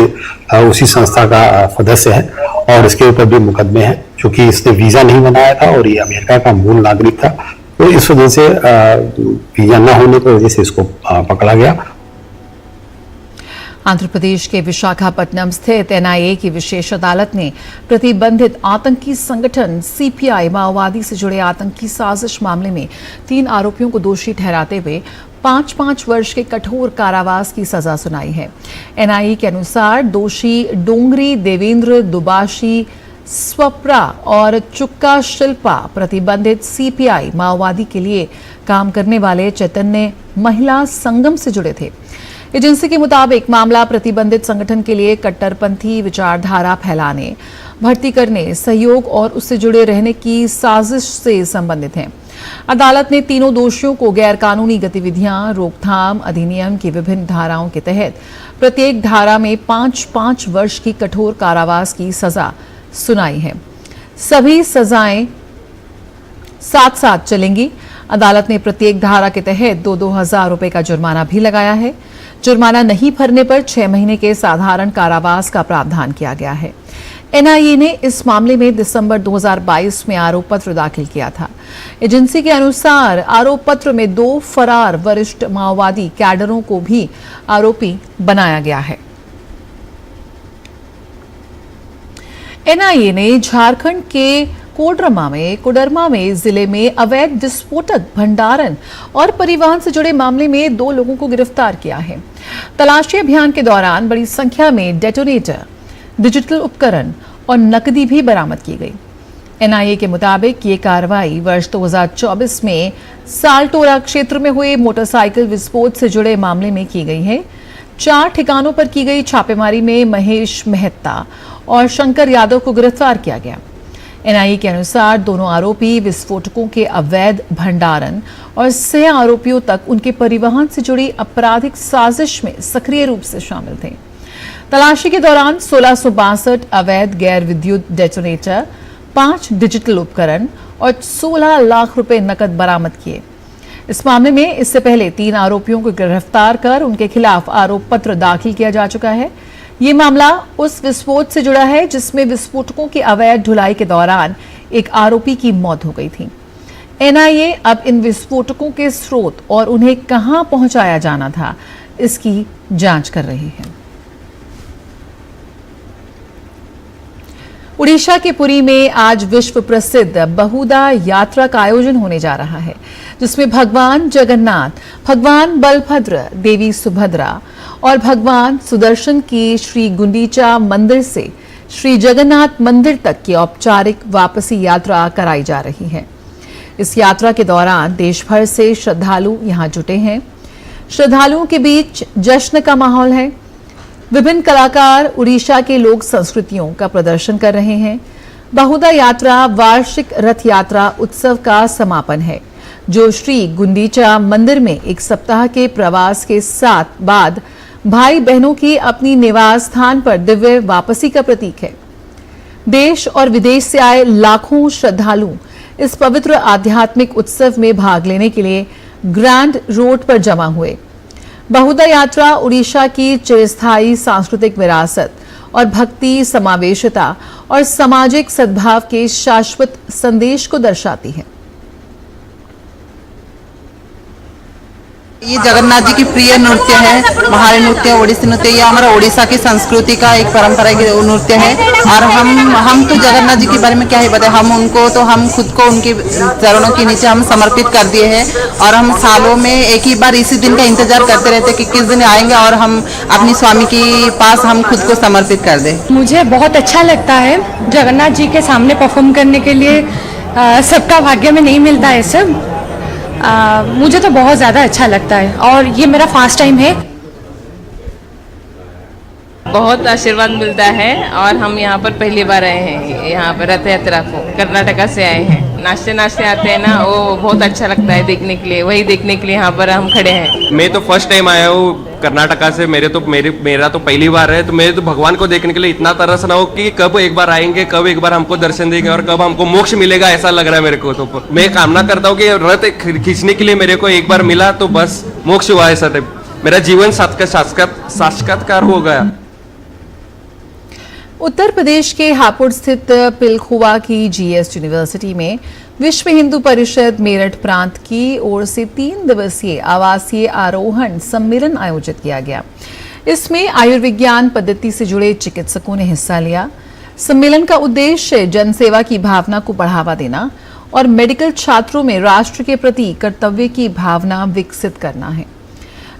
[SPEAKER 13] उसी संस्था का सदस्य है, और इसके ऊपर भी मुकदमे हैं, क्योंकि इसने वीजा नहीं बनाया था और ये अमेरिका का मूल नागरिक था, तो इस वजह से वीजा न होने की वजह से इसको पकड़ा गया।
[SPEAKER 1] आंध्र प्रदेश के विशाखापट्टनम स्थित एनआईए की विशेष अदालत ने प्रतिबंधित आतंकी संगठन सीपीआई माओवादी से जुड़े आतंकी साजिश मामले में 3 आरोपियों को दोषी ठहराते हुए 5-5 वर्ष के कठोर कारावास की सजा सुनाई है। एनआईए के अनुसार दोषी डोंगरी देवेंद्र दुबाशी स्वप्रा और चुक्का शिल्पा प्रतिबंधित सीपीआई माओवादी के लिए काम करने वाले चैतन्य महिला संगम से जुड़े थे। एजेंसी के मुताबिक मामला प्रतिबंधित संगठन के लिए कट्टरपंथी विचारधारा फैलाने, भर्ती करने, सहयोग और उससे जुड़े रहने की साजिश से संबंधित है। अदालत ने तीनों दोषियों को गैरकानूनी गतिविधियां रोकथाम अधिनियम की विभिन्न धाराओं के तहत प्रत्येक धारा में 5-5 वर्ष की कठोर कारावास की सजा सुनाई है। सभी सजाएं साथ साथ चलेंगी। अदालत ने प्रत्येक धारा के तहत 2-2 हजार रुपए का जुर्माना भी लगाया है। जुर्माना नहीं भरने पर 6 महीने के साधारण कारावास का प्रावधान किया गया है। एनआईए ने इस मामले में दिसंबर 2022 में आरोप पत्र दाखिल किया था। एजेंसी के अनुसार आरोप पत्र में 2 फरार वरिष्ठ माओवादी कैडरों को भी आरोपी बनाया गया है। एनआईए ने झारखंड के कोडरमा में जिले में अवैध विस्फोटक भंडारण और परिवहन से जुड़े मामले में 2 लोगों को गिरफ्तार किया है। तलाशी अभियान के दौरान बड़ी संख्या में डेटोनेटर, डिजिटल उपकरण और नकदी भी बरामद की गई। एनआईए के मुताबिक ये कार्रवाई वर्ष 2024 में सालटोरा क्षेत्र में हुए मोटरसाइकिल विस्फोट से जुड़े मामले में की गई है। 4 ठिकानों पर की गई छापेमारी में महेश मेहता और शंकर यादव को गिरफ्तार किया गया। एनआईए के अनुसार दोनों आरोपी विस्फोटकों के अवैध भंडारण और सह आरोपियों तक उनके परिवहन से जुड़ी आपराधिक साजिश में सक्रिय रूप से शामिल थे। तलाशी के दौरान 1662 अवैध गैर विद्युत डेटोनेटर, 5 डिजिटल उपकरण और 16 लाख रुपए नकद बरामद किए। इस मामले में इससे पहले 3 आरोपियों को गिरफ्तार कर उनके खिलाफ आरोप पत्र दाखिल किया जा चुका है। ये मामला उस विस्फोट से जुड़ा है जिसमें विस्फोटकों की अवैध ढुलाई के दौरान एक आरोपी की मौत हो गई थी। एनआईए अब इन विस्फोटकों के स्रोत और उन्हें कहां पहुंचाया जाना था, इसकी जांच कर रही है। उड़ीसा के पुरी में आज विश्व प्रसिद्ध बहुदा यात्रा का आयोजन होने जा रहा है, जिसमें भगवान जगन्नाथ, भगवान बलभद्र, देवी सुभद्रा और भगवान सुदर्शन की श्री गुंडीचा मंदिर से श्री जगन्नाथ मंदिर तक की औपचारिक वापसी यात्रा कराई जा रही है। इस यात्रा के दौरान देश भर से श्रद्धालु यहां जुटे हैं। श्रद्धालुओं के बीच जश्न का माहौल है। विभिन्न कलाकार उड़ीसा के लोक संस्कृतियों का प्रदर्शन कर रहे हैं। बहुदा यात्रा वार्षिक रथ यात्रा उत्सव का समापन है, जो श्री गुंडीचा मंदिर में एक सप्ताह के प्रवास के साथ बाद भाई बहनों की अपनी निवास स्थान पर दिव्य वापसी का प्रतीक है। देश और विदेश से आए लाखों श्रद्धालु इस पवित्र आध्यात्मिक उत्सव में भाग लेने के लिए ग्रैंड रोड पर जमा हुए। बहुदा यात्रा उड़ीसा की चिरस्थायी सांस्कृतिक विरासत और भक्ति, समावेशिता और सामाजिक सद्भाव के शाश्वत संदेश को दर्शाती है।
[SPEAKER 14] ये जगन्नाथ जी की प्रिय नृत्य है, महारी नृत्य, ओडिसी नृत्य। ये हमारा ओडिशा की संस्कृति का एक परंपरा की नृत्य है। और हम तो जगन्नाथ जी के बारे में क्या ही बताएं, हम खुद को उनके चरणों के नीचे हम समर्पित कर दिए हैं। और हम सालों में एक ही बार इसी दिन का इंतजार करते रहते कि किस दिन आएंगे और हम अपनी स्वामी के पास हम खुद को समर्पित कर दें।
[SPEAKER 15] मुझे बहुत अच्छा लगता है जगन्नाथ जी के सामने परफॉर्म करने के लिए। सबका भाग्य में नहीं मिलता है सब। मुझे तो बहुत ज़्यादा अच्छा लगता है और ये मेरा फर्स्ट टाइम है।
[SPEAKER 16] बहुत आशीर्वाद मिलता है और हम यहाँ पर पहली बार आए हैं। यहाँ पर रथ यात्रा को कर्नाटका से आए हैं। नाचते नाचते आते हैं ना, वो बहुत अच्छा लगता है देखने के लिए। वही देखने के लिए यहाँ पर हम खड़े हैं।
[SPEAKER 17] मैं तो फर्स्ट टाइम आया हूँ कर्नाटका से। मेरा तो पहली बार है, तो मेरे तो भगवान को देखने के लिए इतना तरस ना हो कि कब एक बार आएंगे, कब एक बार हमको दर्शन देंगे और कब हमको मोक्ष मिलेगा, ऐसा लग रहा है मेरे को। तो मैं कामना करता हूँ कि रथ खींचने के लिए मेरे को एक बार मिला तो बस मोक्ष हुआ, ऐसा मेरा जीवन साक्षात्कार हो गया।
[SPEAKER 1] उत्तर प्रदेश के हापुड़ स्थित पिलखुवा की जीएस यूनिवर्सिटी में विश्व हिंदू परिषद मेरठ प्रांत की ओर से 3 दिवसीय आवासीय आरोहण सम्मेलन आयोजित किया गया। इसमें आयुर्विज्ञान पद्धति से जुड़े चिकित्सकों ने हिस्सा लिया। सम्मेलन का उद्देश्य जनसेवा की भावना को बढ़ावा देना और मेडिकल छात्रों में राष्ट्र के प्रति कर्तव्य की भावना विकसित करना है।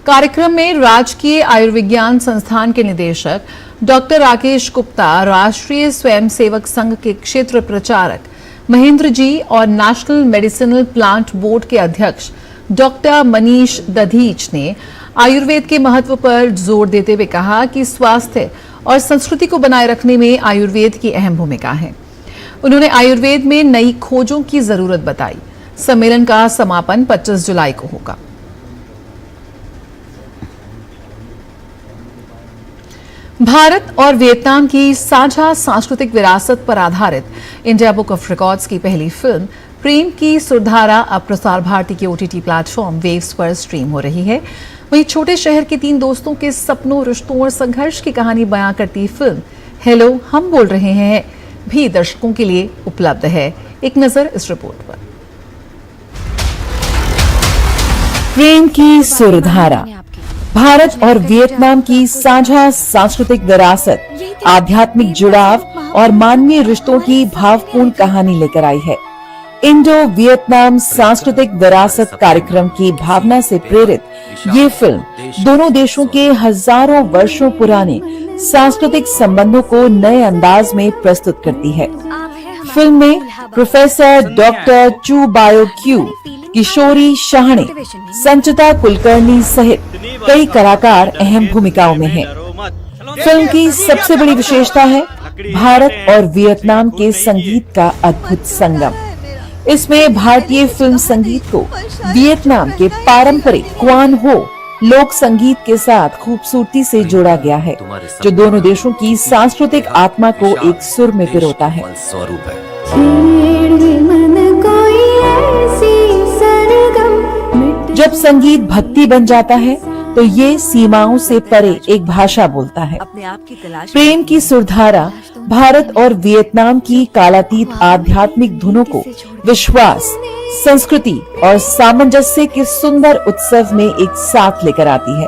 [SPEAKER 1] कार्यक्रम में राजकीय आयुर्विज्ञान संस्थान के निदेशक डॉक्टर राकेश गुप्ता, राष्ट्रीय स्वयंसेवक संघ के क्षेत्र प्रचारक महेंद्र जी और नेशनल मेडिसिनल प्लांट बोर्ड के अध्यक्ष डॉक्टर मनीष दधीच ने आयुर्वेद के महत्व पर जोर देते हुए कहा कि स्वास्थ्य और संस्कृति को बनाए रखने में आयुर्वेद की अहम भूमिका है। उन्होंने आयुर्वेद में नई खोजों की जरूरत बताई। सम्मेलन का समापन 25 जुलाई को होगा। भारत और वियतनाम की साझा सांस्कृतिक विरासत पर आधारित इंडिया बुक ऑफ रिकॉर्ड्स की पहली फिल्म प्रेम की सुरधारा अब प्रसार भारती के ओटीटी प्लेटफॉर्म वेव्स पर स्ट्रीम हो रही है। वहीं छोटे शहर के 3 दोस्तों के सपनों, रिश्तों और संघर्ष की कहानी बयां करती फिल्म हेलो हम बोल रहे हैं भी दर्शकों के लिए उपलब्ध है। एक नजर इस रिपोर्ट पर। प्रेम की सुरधारा, भारत और वियतनाम की साझा सांस्कृतिक विरासत, आध्यात्मिक जुड़ाव और मानवीय रिश्तों की भावपूर्ण कहानी लेकर आई है। इंडो वियतनाम सांस्कृतिक विरासत कार्यक्रम की भावना से प्रेरित ये फिल्म दोनों देशों के हजारों वर्षों पुराने सांस्कृतिक संबंधों को नए अंदाज में प्रस्तुत करती है। फिल्म में प्रोफेसर डॉक्टर चू बायो क्यू, किशोरी शाहणे, संचिता कुलकर्णी सहित कई कलाकार अहम भूमिकाओं में हैं। फिल्म की सबसे बड़ी विशेषता है भारत और वियतनाम के संगीत का अद्भुत संगम। इसमें भारतीय फिल्म संगीत को वियतनाम के पारंपरिक क्वान हो लोक संगीत के साथ खूबसूरती से जोड़ा गया है, जो दोनों देशों की सांस्कृतिक आत्मा को एक सुर में पिरोता है। जब संगीत भक्ति बन जाता है तो ये सीमाओं से परे एक भाषा बोलता है। प्रेम की सुरधारा भारत और वियतनाम की कालातीत आध्यात्मिक धुनों को विश्वास, संस्कृति और सामंजस्य के सुंदर उत्सव में एक साथ लेकर आती है।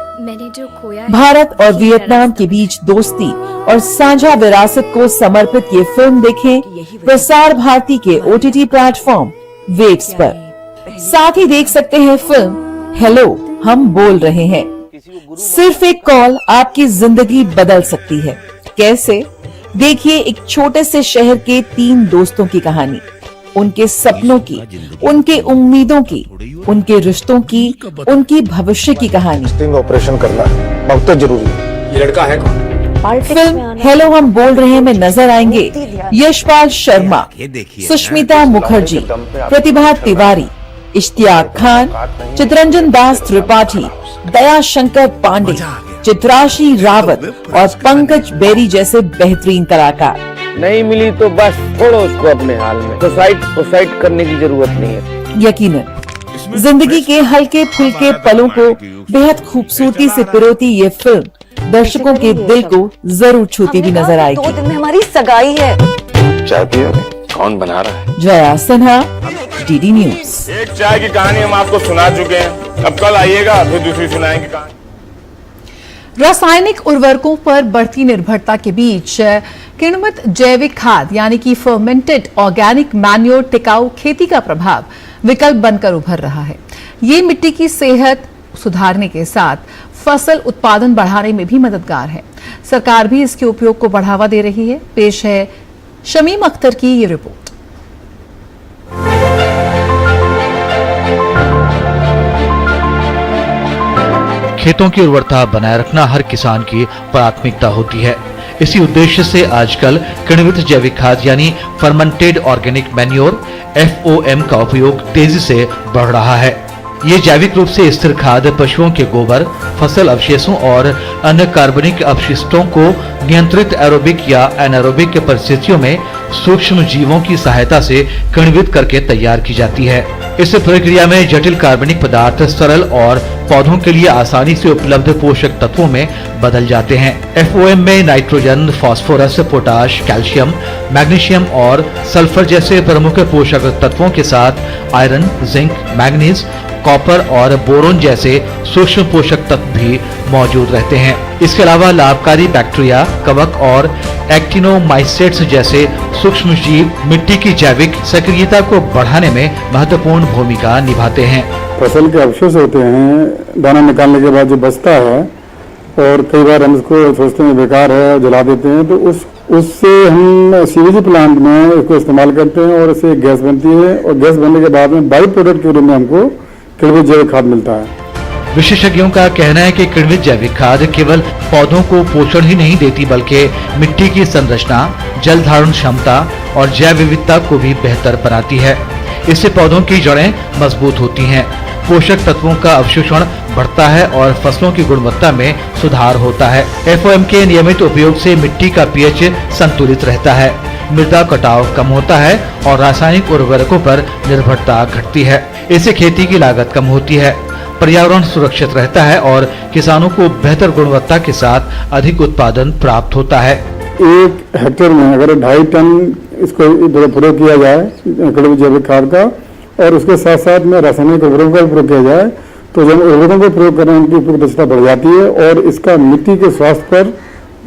[SPEAKER 1] भारत और वियतनाम के बीच दोस्ती और साझा विरासत को समर्पित ये फिल्म देखें प्रसार भारती के OTT प्लेटफॉर्म वेट्स पर। साथ ही देख सकते हैं फिल्म हेलो हम बोल रहे हैं। सिर्फ एक कॉल आपकी जिंदगी बदल सकती है। कैसे? देखिए एक छोटे से शहर के 3 दोस्तों की कहानी, उनके सपनों की, उनके उम्मीदों की, उनके रिश्तों की, उनकी भविष्य की कहानी।
[SPEAKER 11] ऑपरेशन करना बहुत जरूरी है। ये लड़का है कौन?
[SPEAKER 1] फिल्म हेलो हम बोल रहे हैं में नजर आएंगे यशपाल शर्मा, सुष्मिता मुखर्जी, प्रतिभा तिवारी, इश्तियाक खान, चितरंजन दास त्रिपाठी, दया शंकर पांडे, चित्राशी रावत और पंकज बेरी जैसे बेहतरीन कलाकार।
[SPEAKER 18] नहीं मिली तो बस छोड़ो उसको अपने हाल में, सुसाइड करने की जरूरत नहीं है।
[SPEAKER 1] यकीनन जिंदगी के हल्के फुल्के पलों को बेहद खूबसूरती से पिरोती ये फिल्म दर्शकों के दिल को जरूर छूती भी नजर आएगी।
[SPEAKER 12] 2 दिन में हमारी सगाई है।
[SPEAKER 11] चाय पियोगे? कौन बना रहा है?
[SPEAKER 1] Jaya Sinha, DD news.
[SPEAKER 19] एक चाय की कहानी हम आपको सुना चुके हैं, अब कल आइएगा फिर दूसरी सुनाएंगे कहानी।
[SPEAKER 1] रासायनिक उर्वरकों पर बढ़ती निर्भरता के बीच किण्वित जैविक खाद यानी कि फर्मेंटेड ऑर्गेनिक मैन्योर टिकाऊ खेती का प्रभाव विकल्प बनकर उभर रहा है। ये मिट्टी की सेहत सुधारने के साथ फसल उत्पादन बढ़ाने में भी मददगार है। सरकार भी इसके उपयोग को बढ़ावा दे रही है। पेश है शमीम अख्तर की ये रिपोर्ट।
[SPEAKER 20] खेतों की उर्वरता बनाए रखना हर किसान की प्राथमिकता होती है। इसी उद्देश्य से आजकल किण्वित जैविक खाद यानी फर्मेंटेड ऑर्गेनिक मैन्योर FOM का उपयोग तेजी से बढ़ रहा है। ये जैविक रूप से स्थिर खाद पशुओं के गोबर, फसल अवशेषों और अन्य कार्बनिक अपशिष्टों को नियंत्रित एरोबिक या एनारोबिक परिस्थितियों में सूक्ष्म जीवों की सहायता से किण्वित करके तैयार की जाती है। इस प्रक्रिया में जटिल कार्बनिक पदार्थ सरल और पौधों के लिए आसानी से उपलब्ध पोषक तत्वों में बदल जाते हैं। FOM में nitrogen, phosphorus, potash, calcium, magnesium और सल्फर जैसे प्रमुख पोषक तत्वों के साथ आयरन, जिंक, मैग्नीज, कॉपर और बोरोन जैसे सूक्ष्म पोषक तत्व भी मौजूद रहते हैं। इसके अलावा लाभकारी बैक्टीरिया, कवक और एक्टिनोमाइसेट्स जैसे सूक्ष्म जीव मिट्टी की जैविक सक्रियता को बढ़ाने में महत्वपूर्ण भूमिका निभाते हैं।
[SPEAKER 21] फसल के अवशेष होते हैं, दाना निकालने के बाद जो बचता है, और कई बार हम इसको सोचते हैं बेकार है, जला देते हैं, तो उससे हम सीवेज प्लांट में इसको इस्तेमाल करते हैं और इससे गैस बनती है, और गैस बनने के बाद में बाई प्रोडक्ट के रूप में हमको किण्वित जैविक खाद मिलता है।
[SPEAKER 20] विशेषज्ञों का कहना है कि किण्वित जैविक खाद केवल पौधों को पोषण ही नहीं देती, बल्कि मिट्टी की संरचना, जल धारण क्षमता और जैव विविधता को भी बेहतर बनाती है। इससे पौधों की जड़ें मजबूत होती हैं, पोषक तत्वों का अवशोषण बढ़ता है और फसलों की गुणवत्ता में सुधार होता है। FOM के नियमित उपयोग से मिट्टी का pH संतुलित रहता है, मृदा कटाव कम होता है और रासायनिक उर्वरकों पर निर्भरता घटती है। इससे खेती की लागत कम होती है, पर्यावरण सुरक्षित रहता है और किसानों को बेहतर गुणवत्ता के साथ अधिक उत्पादन प्राप्त होता है।
[SPEAKER 21] एक हेक्टेयर में अगर 2.5 टन इसको प्रयोग किया जाए कड़वी जैविक खाद का, और उसके साथ साथ में रासायनिक उर्वरकों का प्रयोग किया जाए, तो जब उर्वरकों का प्रयोग करने उनकी उपयुक्तता बढ़ जाती है और इसका मिट्टी के स्वास्थ्य पर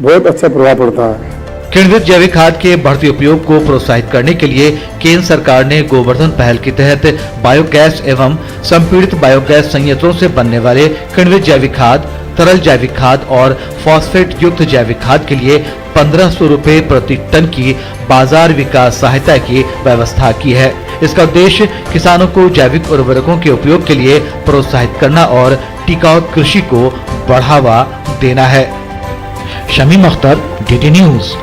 [SPEAKER 21] बहुत अच्छा प्रभाव पड़ता है।
[SPEAKER 20] किण्वित जैविक खाद के बढ़ते उपयोग को प्रोत्साहित करने के लिए केंद्र सरकार ने गोवर्धन पहल के तहत बायोगैस एवं संपीड़ित बायोगैस संयंत्रों से बनने वाले किण्वित जैविक खाद, तरल जैविक खाद और फॉस्फेट युक्त जैविक खाद के लिए 1500 रुपए प्रति टन की बाजार विकास सहायता की व्यवस्था की है। इसका उद्देश्य किसानों को जैविक उर्वरकों के उपयोग के लिए प्रोत्साहित करना और टिकाऊ कृषि को बढ़ावा देना है। Shamim Akhtar, DD news.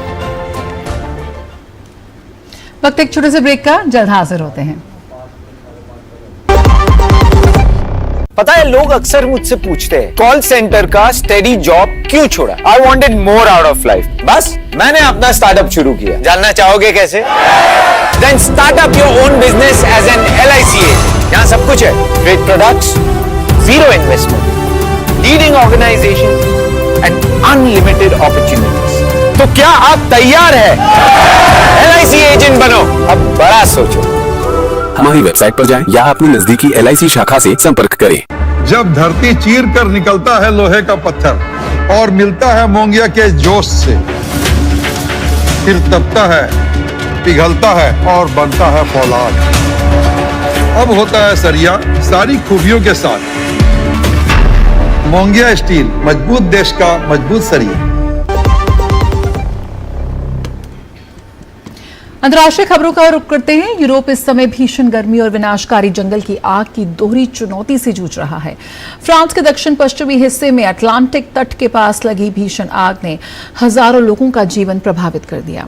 [SPEAKER 1] वक्त एक छोटे से ब्रेक का, जल्द हाजिर होते हैं।
[SPEAKER 8] पता है, लोग अक्सर मुझसे पूछते हैं कॉल सेंटर का स्टेडी जॉब क्यों छोड़ा। I wanted more out of life, बस मैंने अपना स्टार्टअप शुरू किया। जानना चाहोगे कैसे? Then start up your own business as an LIC agent. यहाँ सब कुछ है, great products, zero investment, leading organisation and unlimited opportunities. तो क्या आप तैयार है? LIC एजेंट बनो, अब बड़ा सोचो।
[SPEAKER 3] हमारी वेबसाइट पर जाएं या अपनी नजदीकी LIC शाखा से संपर्क करें।
[SPEAKER 11] जब धरती चीर कर निकलता है लोहे का पत्थर और मिलता है मोंगिया के जोश से, फिर तपता है, पिघलता है और बनता है फौलाद। अब होता है सरिया सारी खूबियों के साथ। मोंगिया स्टील, मजबूत देश का मजबूत सरिया।
[SPEAKER 1] अंतर्राष्ट्रीय खबरों का रुख करते हैं। यूरोप इस समय भीषण गर्मी और विनाशकारी जंगल की आग की दोहरी चुनौती से जूझ रहा है। फ्रांस के दक्षिण पश्चिमी हिस्से में अटलांटिक तट के पास लगी भीषण आग ने हजारों लोगों का जीवन प्रभावित कर दिया।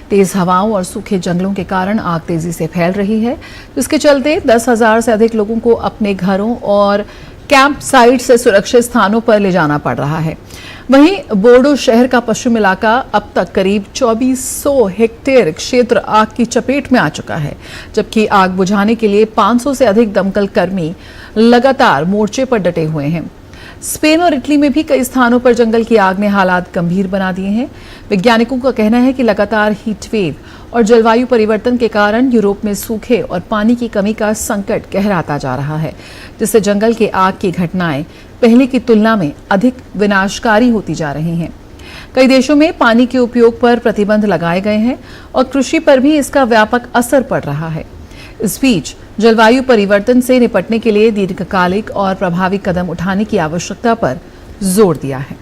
[SPEAKER 1] तेज हवाओं और सूखे जंगलों के कारण आग तेजी से फैल रही है, जिसके चलते 10,000 से अधिक लोगों को अपने घरों और कैंप साइट से सुरक्षित स्थानों पर ले जाना पड़ रहा है। वहीं बोर्डो शहर का पश्चिम इलाका अब तक करीब 2400 हेक्टेयर क्षेत्र आग की चपेट में आ चुका है, जबकि आग बुझाने के लिए 500 से अधिक दमकल कर्मी लगातार मोर्चे पर डटे हुए हैं। स्पेन और इटली में भी कई स्थानों पर जंगल की आग ने हालात गंभीर बना दिए हैं। वैज्ञानिकों का कहना है कि लगातार हीट वेव और जलवायु परिवर्तन के कारण यूरोप में सूखे और पानी की कमी का संकट गहराता जा रहा है, जिससे जंगल के आग की घटनाएं पहले की तुलना में अधिक विनाशकारी होती जा रही हैं। कई देशों में पानी के उपयोग पर प्रतिबंध लगाए गए हैं और कृषि पर भी इसका व्यापक असर पड़ रहा है। इस बीच जलवायु परिवर्तन से निपटने के लिए दीर्घकालिक और प्रभावी कदम उठाने की आवश्यकता पर जोर दिया है।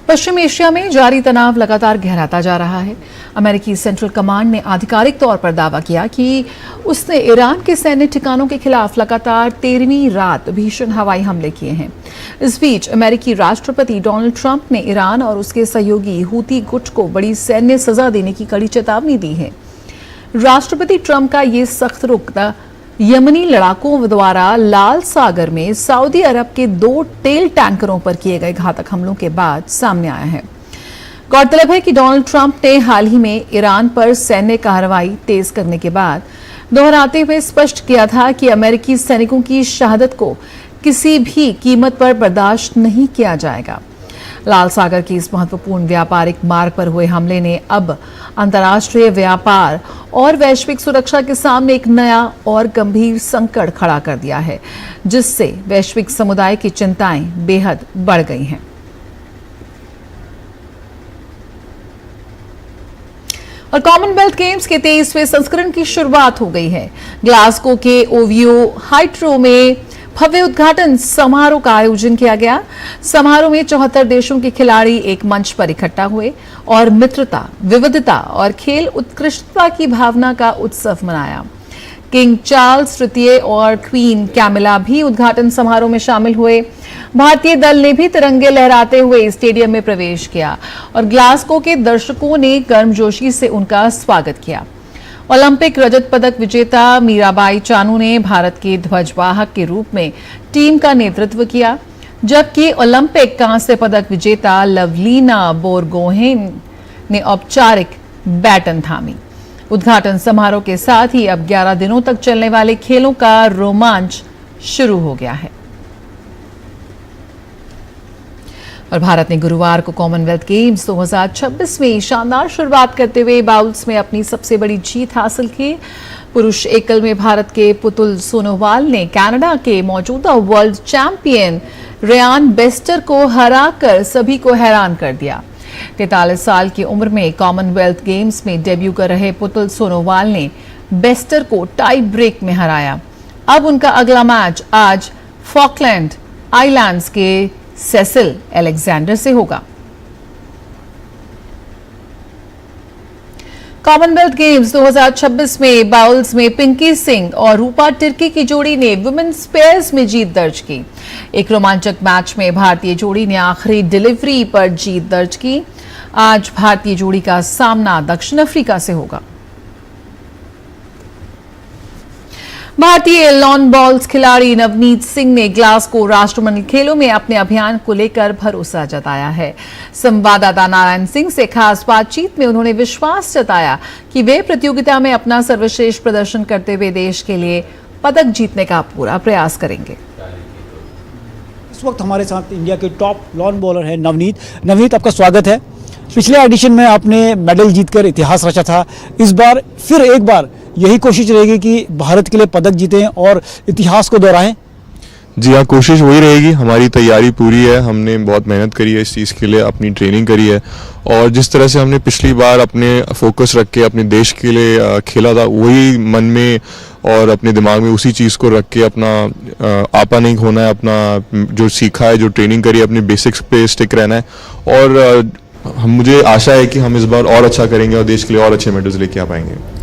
[SPEAKER 1] पश्चिम एशिया में जारी तनाव लगातार गहराता जा रहा है। अमेरिकी सेंट्रल कमांड ने आधिकारिक तौर पर दावा किया कि उसने ईरान के सैन्य ठिकानों के खिलाफ लगातार 13वीं रात भीषण हवाई हमले किए हैं। इस बीच अमेरिकी राष्ट्रपति डोनाल्ड ट्रंप ने ईरान और उसके सहयोगी हूती गुट को बड़ी सैन्य सजा देने की कड़ी चेतावनी दी है। राष्ट्रपति ट्रंप का ये सख्त रुख यमनी लड़ाकों द्वारा लाल सागर में सऊदी अरब के 2 तेल टैंकरों पर किए गए घातक हमलों के बाद सामने आया है। गौरतलब है कि डोनाल्ड ट्रंप ने हाल ही में ईरान पर सैन्य कार्रवाई तेज करने के बाद दोहराते हुए स्पष्ट किया था कि अमेरिकी सैनिकों की शहादत को किसी भी कीमत पर बर्दाश्त नहीं किया जाएगा। लाल सागर की इस महत्वपूर्ण व्यापारिक मार्ग पर हुए हमले ने अब अंतर्राष्ट्रीय व्यापार और वैश्विक सुरक्षा के सामने एक नया और गंभीर संकट खड़ा कर दिया है, जिससे वैश्विक समुदाय की चिंताएं बेहद बढ़ गई हैं। और कॉमनवेल्थ गेम्स के 23वें संस्करण की शुरुआत हो गई है। ग्लासगो के ओवियो हाइड्रो में भव्य उद्घाटन समारोह का आयोजन किया गया। समारोह में 74 देशों के खिलाड़ी एक मंच पर इकट्ठा हुए और मित्रता, विविधता और खेल उत्कृष्टता की भावना का उत्सव मनाया। किंग चार्ल्स तृतीय और क्वीन कैमिला भी उद्घाटन समारोह में शामिल हुए। भारतीय दल ने भी तिरंगे लहराते हुए स्टेडियम में प्रवेश किया और ग्लासगो के दर्शकों ने गर्मजोशी से उनका स्वागत किया। ओलंपिक रजत पदक विजेता मीराबाई चानू ने भारत के ध्वजवाहक के रूप में टीम का नेतृत्व किया, जबकि ओलंपिक कांस्य पदक विजेता लवलीना बोरगोहेन ने औपचारिक बैटन थामी। उद्घाटन समारोह के साथ ही अब 11 दिनों तक चलने वाले खेलों का रोमांच शुरू हो गया है। और भारत ने गुरुवार को कॉमनवेल्थ गेम्स 2026 में शानदार शुरुआत करते हुए बाउल्स में अपनी सबसे बड़ी जीत हासिल की। पुरुष एकल में भारत के पुतुल सोनोवाल ने कनाडा के मौजूदा वर्ल्ड चैंपियन रेयान बेस्टर को हराकर सभी को हैरान कर दिया। 43 साल की उम्र में कॉमनवेल्थ गेम्स में डेब्यू कर रहे पुतुल सोनोवाल ने बेस्टर को टाई ब्रेक में हराया। अब उनका अगला मैच आज फॉकलैंड आइलैंड्स के सेसिल अलेक्जेंडर से होगा। कॉमनवेल्थ गेम्स 2026 में बाउल्स में पिंकी सिंह और रूपा तिर्की की जोड़ी ने वुमेन्स पेयर्स में जीत दर्ज की। एक रोमांचक मैच में भारतीय जोड़ी ने आखिरी डिलीवरी पर जीत दर्ज की। आज भारतीय जोड़ी का सामना दक्षिण अफ्रीका से होगा। भारतीय लॉन बॉल्स खिलाड़ी नवनीत सिंह ने ग्लासगो राष्ट्रमंडल खेलों में अपने अभियान को लेकर भरोसा जताया है। संवाददाता नारायण सिंह से खास बातचीत में उन्होंने विश्वास जताया कि वे प्रतियोगिता में अपना सर्वश्रेष्ठ प्रदर्शन करते हुए देश के लिए पदक जीतने का पूरा प्रयास करेंगे।
[SPEAKER 2] इस वक्त हमारे साथ इंडिया के टॉप लॉन बॉलर है नवनीत, आपका स्वागत है। पिछले एडिशन में आपने मेडल जीतकर इतिहास रचा था। इस बार फिर एक बार यही कोशिश रहेगी कि भारत के लिए पदक जीतें और इतिहास को दोहराएं।
[SPEAKER 22] जी हाँ, कोशिश वही रहेगी। हमारी तैयारी पूरी है, हमने बहुत मेहनत करी है इस चीज़ के लिए, अपनी ट्रेनिंग करी है और जिस तरह से हमने पिछली बार अपने फोकस रख के अपने देश के लिए खेला था, वही मन में और अपने दिमाग में उसी चीज़ को रख के अपना आपा नहीं खोना है, अपना जो सीखा है, जो ट्रेनिंग करी है, अपने बेसिक्स पे स्टिक रहना है और मुझे आशा है कि हम इस बार और अच्छा करेंगे और देश के लिए और अच्छे मेडल्स लेके आ पाएंगे।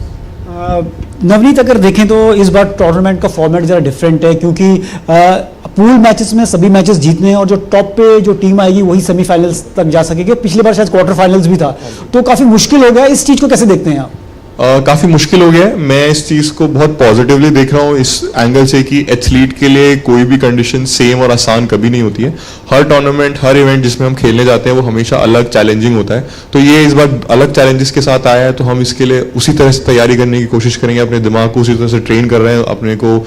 [SPEAKER 2] नवनीत, अगर देखें तो इस बार टूर्नामेंट का फॉर्मेट ज़रा डिफरेंट है क्योंकि पूल मैचेस में सभी मैचेस जीतने हैं और जो टॉप पे जो टीम आएगी वही सेमीफाइनल्स तक जा सकेगी। पिछली बार शायद क्वार्टर फाइनल्स भी था, तो काफ़ी मुश्किल हो गया। इस चीज़ को कैसे देखते हैं आप?
[SPEAKER 22] काफ़ी मुश्किल हो गया है। मैं इस चीज़ को बहुत पॉजिटिवली देख रहा हूँ इस एंगल से कि एथलीट के लिए कोई भी कंडीशन सेम और आसान कभी नहीं होती है। हर टूर्नामेंट, हर इवेंट जिसमें हम खेलने जाते हैं वो हमेशा अलग चैलेंजिंग होता है। तो ये इस बार अलग चैलेंजेस के साथ आया है, तो हम इसके लिए उसी तरह से तैयारी करने की कोशिश करेंगे। अपने दिमाग को उसी तरह से ट्रेन कर रहे हैं, अपने को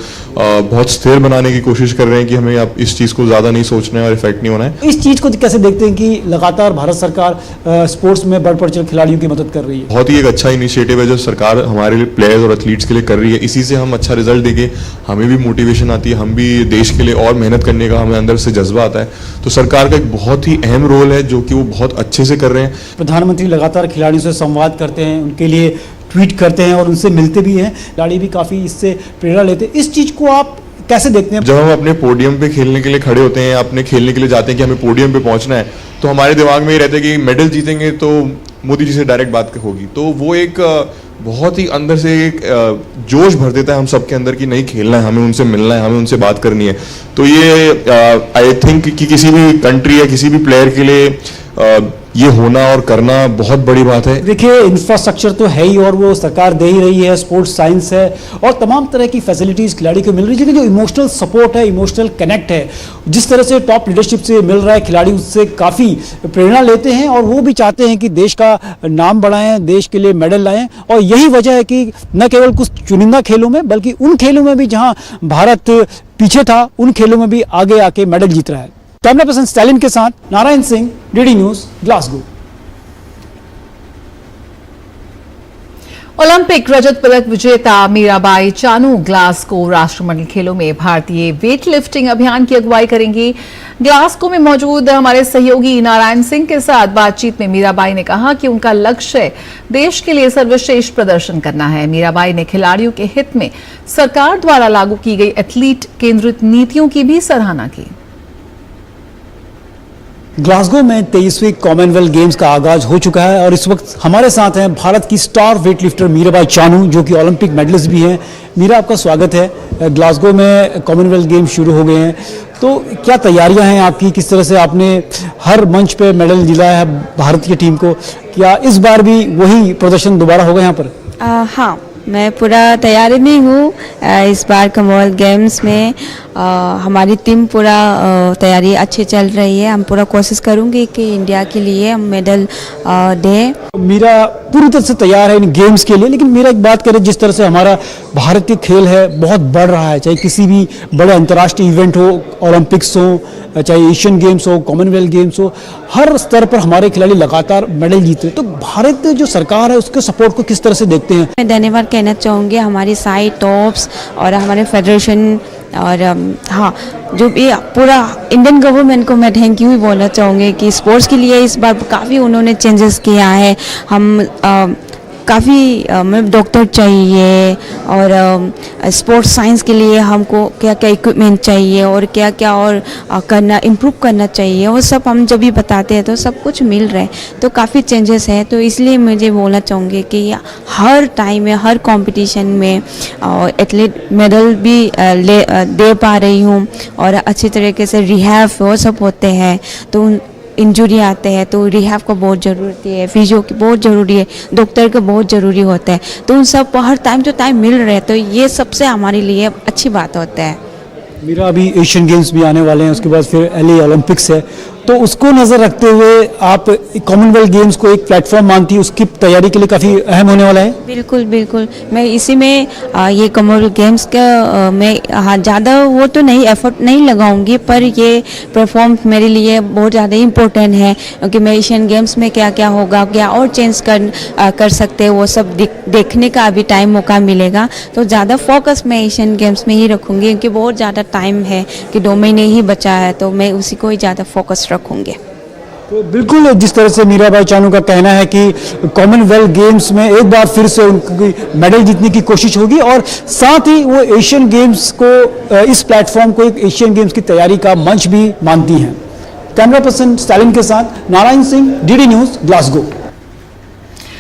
[SPEAKER 22] बहुत स्थिर बनाने की कोशिश कर रहे हैं कि हमें अब इस चीज़ को ज़्यादा नहीं सोचना है और इफेक्ट नहीं होना है।
[SPEAKER 2] इस चीज़ को कैसे देखते हैं कि लगातार भारत सरकार स्पोर्ट्स में बढ़ बढ़ खिलाड़ियों की मदद कर रही है?
[SPEAKER 22] बहुत ही एक अच्छा इनिशिएटिव है जो सरकार हमारे प्लेयर्स और एथलीट्स के लिए कर रही है। इसी से हम अच्छा रिजल्ट देंगे, हमें भी मोटिवेशन आती है, हम भी देश के लिए और मेहनत करने का हमें अंदर से जज्बा आता है। तो सरकार का एक बहुत ही अहम रोल है जो कि वो बहुत अच्छे से कर रहे हैं।
[SPEAKER 2] प्रधानमंत्री लगातार खिलाड़ियों से संवाद करते हैं, उनके लिए ट्वीट करते हैं और उनसे मिलते भी हैं। खिलाड़ी भी काफ़ी इससे प्रेरणा लेते हैं। इस चीज़ को आप कैसे देखते हैं?
[SPEAKER 22] जब हम अपने पोडियम पे खेलने के लिए खड़े होते हैं, अपने खेलने के लिए जाते हैं कि हमें पोडियम पे पहुंचना है, तो हमारे दिमाग में ये रहता है कि मेडल जीतेंगे तो मोदी जी से डायरेक्ट बात होगी। तो वो एक बहुत ही अंदर से एक जोश भर देता है हम सबके अंदर कि नहीं, खेलना है, हमें उनसे मिलना है, हमें उनसे बात करनी है। तो ये आई थिंक कि किसी भी कंट्री या किसी भी प्लेयर के लिए ये होना और करना बहुत बड़ी बात है।
[SPEAKER 2] देखिए, इंफ्रास्ट्रक्चर तो है ही और वो सरकार दे ही रही है, स्पोर्ट्स साइंस है और तमाम तरह की फैसिलिटीज़ खिलाड़ी को मिल रही है, लेकिन जो इमोशनल सपोर्ट है, इमोशनल कनेक्ट है, जिस तरह से टॉप लीडरशिप से मिल रहा है, खिलाड़ी उससे काफ़ी प्रेरणा लेते हैं और वो भी चाहते हैं कि देश का नाम बढ़ाएं, देश के लिए मेडल लाएं। और यही वजह है कि न केवल कुछ चुनिंदा खेलों में बल्कि उन खेलों में भी जहाँ भारत पीछे था, उन खेलों में भी आगे आके मेडल जीत रहा है। कैमरा पर्सन स्टैलिन के साथ Narayan Singh, DD News, Glasgow.
[SPEAKER 1] Olympic रजत पदक विजेता मीराबाई चानू ग्लासगो राष्ट्रमंडल खेलों में भारतीय वेट लिफ्टिंग अभियान की अगुवाई करेंगी। ग्लासगो में मौजूद हमारे सहयोगी नारायण सिंह के साथ बातचीत में मीराबाई ने कहा कि उनका लक्ष्य देश के लिए सर्वश्रेष्ठ प्रदर्शन करना है। मीराबाई ने खिलाड़ियों के हित में सरकार द्वारा लागू की गई एथलीट केंद्रित नीतियों की भी सराहना की।
[SPEAKER 2] ग्लासगो में 23वीं कॉमनवेल्थ गेम्स का आगाज हो चुका है और इस वक्त हमारे साथ हैं भारत की स्टार वेटलिफ्टर मीराबाई चानू, जो कि ओलंपिक मेडलिस्ट भी हैं। मीरा, आपका स्वागत है। ग्लासगो में कॉमनवेल्थ गेम्स शुरू हो गए हैं, तो क्या तैयारियां हैं आपकी? किस तरह से आपने हर मंच पे मेडल दिलाया है भारत की टीम को? क्या इस बार भी वही प्रदर्शन दोबारा होगा यहाँ पर?
[SPEAKER 23] हाँ,
[SPEAKER 4] मैं पूरा तैयारी में हूँ इस बार कॉमनवेल्थ गेम्स में। हमारी टीम पूरा तैयारी अच्छी चल रही है। हम पूरा कोशिश करूँगी कि इंडिया के लिए हम मेडल दें।
[SPEAKER 2] मीरा पूरी तरह से तैयार है इन गेम्स के लिए, लेकिन मेरा एक बात करें, जिस तरह से हमारा भारतीय खेल है बहुत बढ़ रहा है, चाहे किसी भी बड़े अंतर्राष्ट्रीय इवेंट हो, ओलंपिक्स हो, चाहे एशियन गेम्स हो, कॉमनवेल्थ गेम्स हो, हर स्तर पर हमारे खिलाड़ी लगातार मेडल जीत रहे हैं। तो भारत जो सरकार है उसके सपोर्ट को किस तरह से देखते हैं?
[SPEAKER 4] मैं धन्यवाद कहना चाहूँगी हमारी साइड टॉप्स और हमारे फेडरेशन और हाँ, जो भी पूरा इंडियन गवर्नमेंट को मैं थैंक यू ही बोलना चाहूँगी कि स्पोर्ट्स के लिए इस बार काफ़ी उन्होंने चेंजेस किया है। हम काफ़ी डॉक्टर चाहिए और स्पोर्ट्स साइंस के लिए हमको क्या क्या इक्विपमेंट चाहिए और क्या क्या और करना इम्प्रूव करना चाहिए, वो सब हम जब भी बताते हैं तो सब कुछ मिल रहा है। तो काफ़ी चेंजेस है। तो इसलिए मुझे बोलना चाहूँगी कि हर टाइम में, हर कंपटीशन में एथलीट मेडल भी दे पा रही हूँ और अच्छी तरीके से रिहैब वो सब होते हैं। तो इंजरी आते हैं तो रिहैब को बहुत ज़रूरत है, फिजियो की बहुत ज़रूरी है, डॉक्टर का बहुत ज़रूरी होता है। तो उन सब हर टाइम टू टाइम मिल रहे हैं, तो ये सबसे हमारे लिए अच्छी बात होता है।
[SPEAKER 2] मेरा अभी एशियन गेम्स भी आने वाले हैं, उसके बाद फिर LA ओलंपिक्स है, तो उसको नज़र रखते हुए आप कॉमनवेल्थ गेम्स को एक प्लेटफॉर्म मानती है, उसकी तैयारी के लिए काफ़ी अहम होने वाला है?
[SPEAKER 4] बिल्कुल बिल्कुल, मैं इसी में ये कॉमनवेल्थ गेम्स का मैं ज़्यादा वो तो नहीं एफर्ट नहीं लगाऊंगी, पर ये परफॉर्म मेरे लिए बहुत ज़्यादा इम्पोर्टेंट है, क्योंकि मैं एशियन गेम्स में क्या क्या होगा, क्या और चेंज कर सकते हैं, वो सब देखने का अभी टाइम मौका मिलेगा। तो ज़्यादा फोकस मैं एशियन गेम्स में ही रखूँगी, क्योंकि बहुत ज़्यादा टाइम है कि 2 महीने ही बचा है, तो मैं उसी को ही ज़्यादा फोकस रखूँगी।
[SPEAKER 2] तो बिल्कुल जिस तरह से मीराबाई चानू का कहना है कि कॉमनवेल्थ गेम्स में एक बार फिर से उनकी मेडल जीतने की कोशिश होगी और साथ ही वो एशियन गेम्स को, इस प्लेटफॉर्म को एक एशियन गेम्स की तैयारी का मंच भी मानती हैं। कैमरा पर्सन स्टालिन के साथ Narayan Singh, DD news, Glasgow.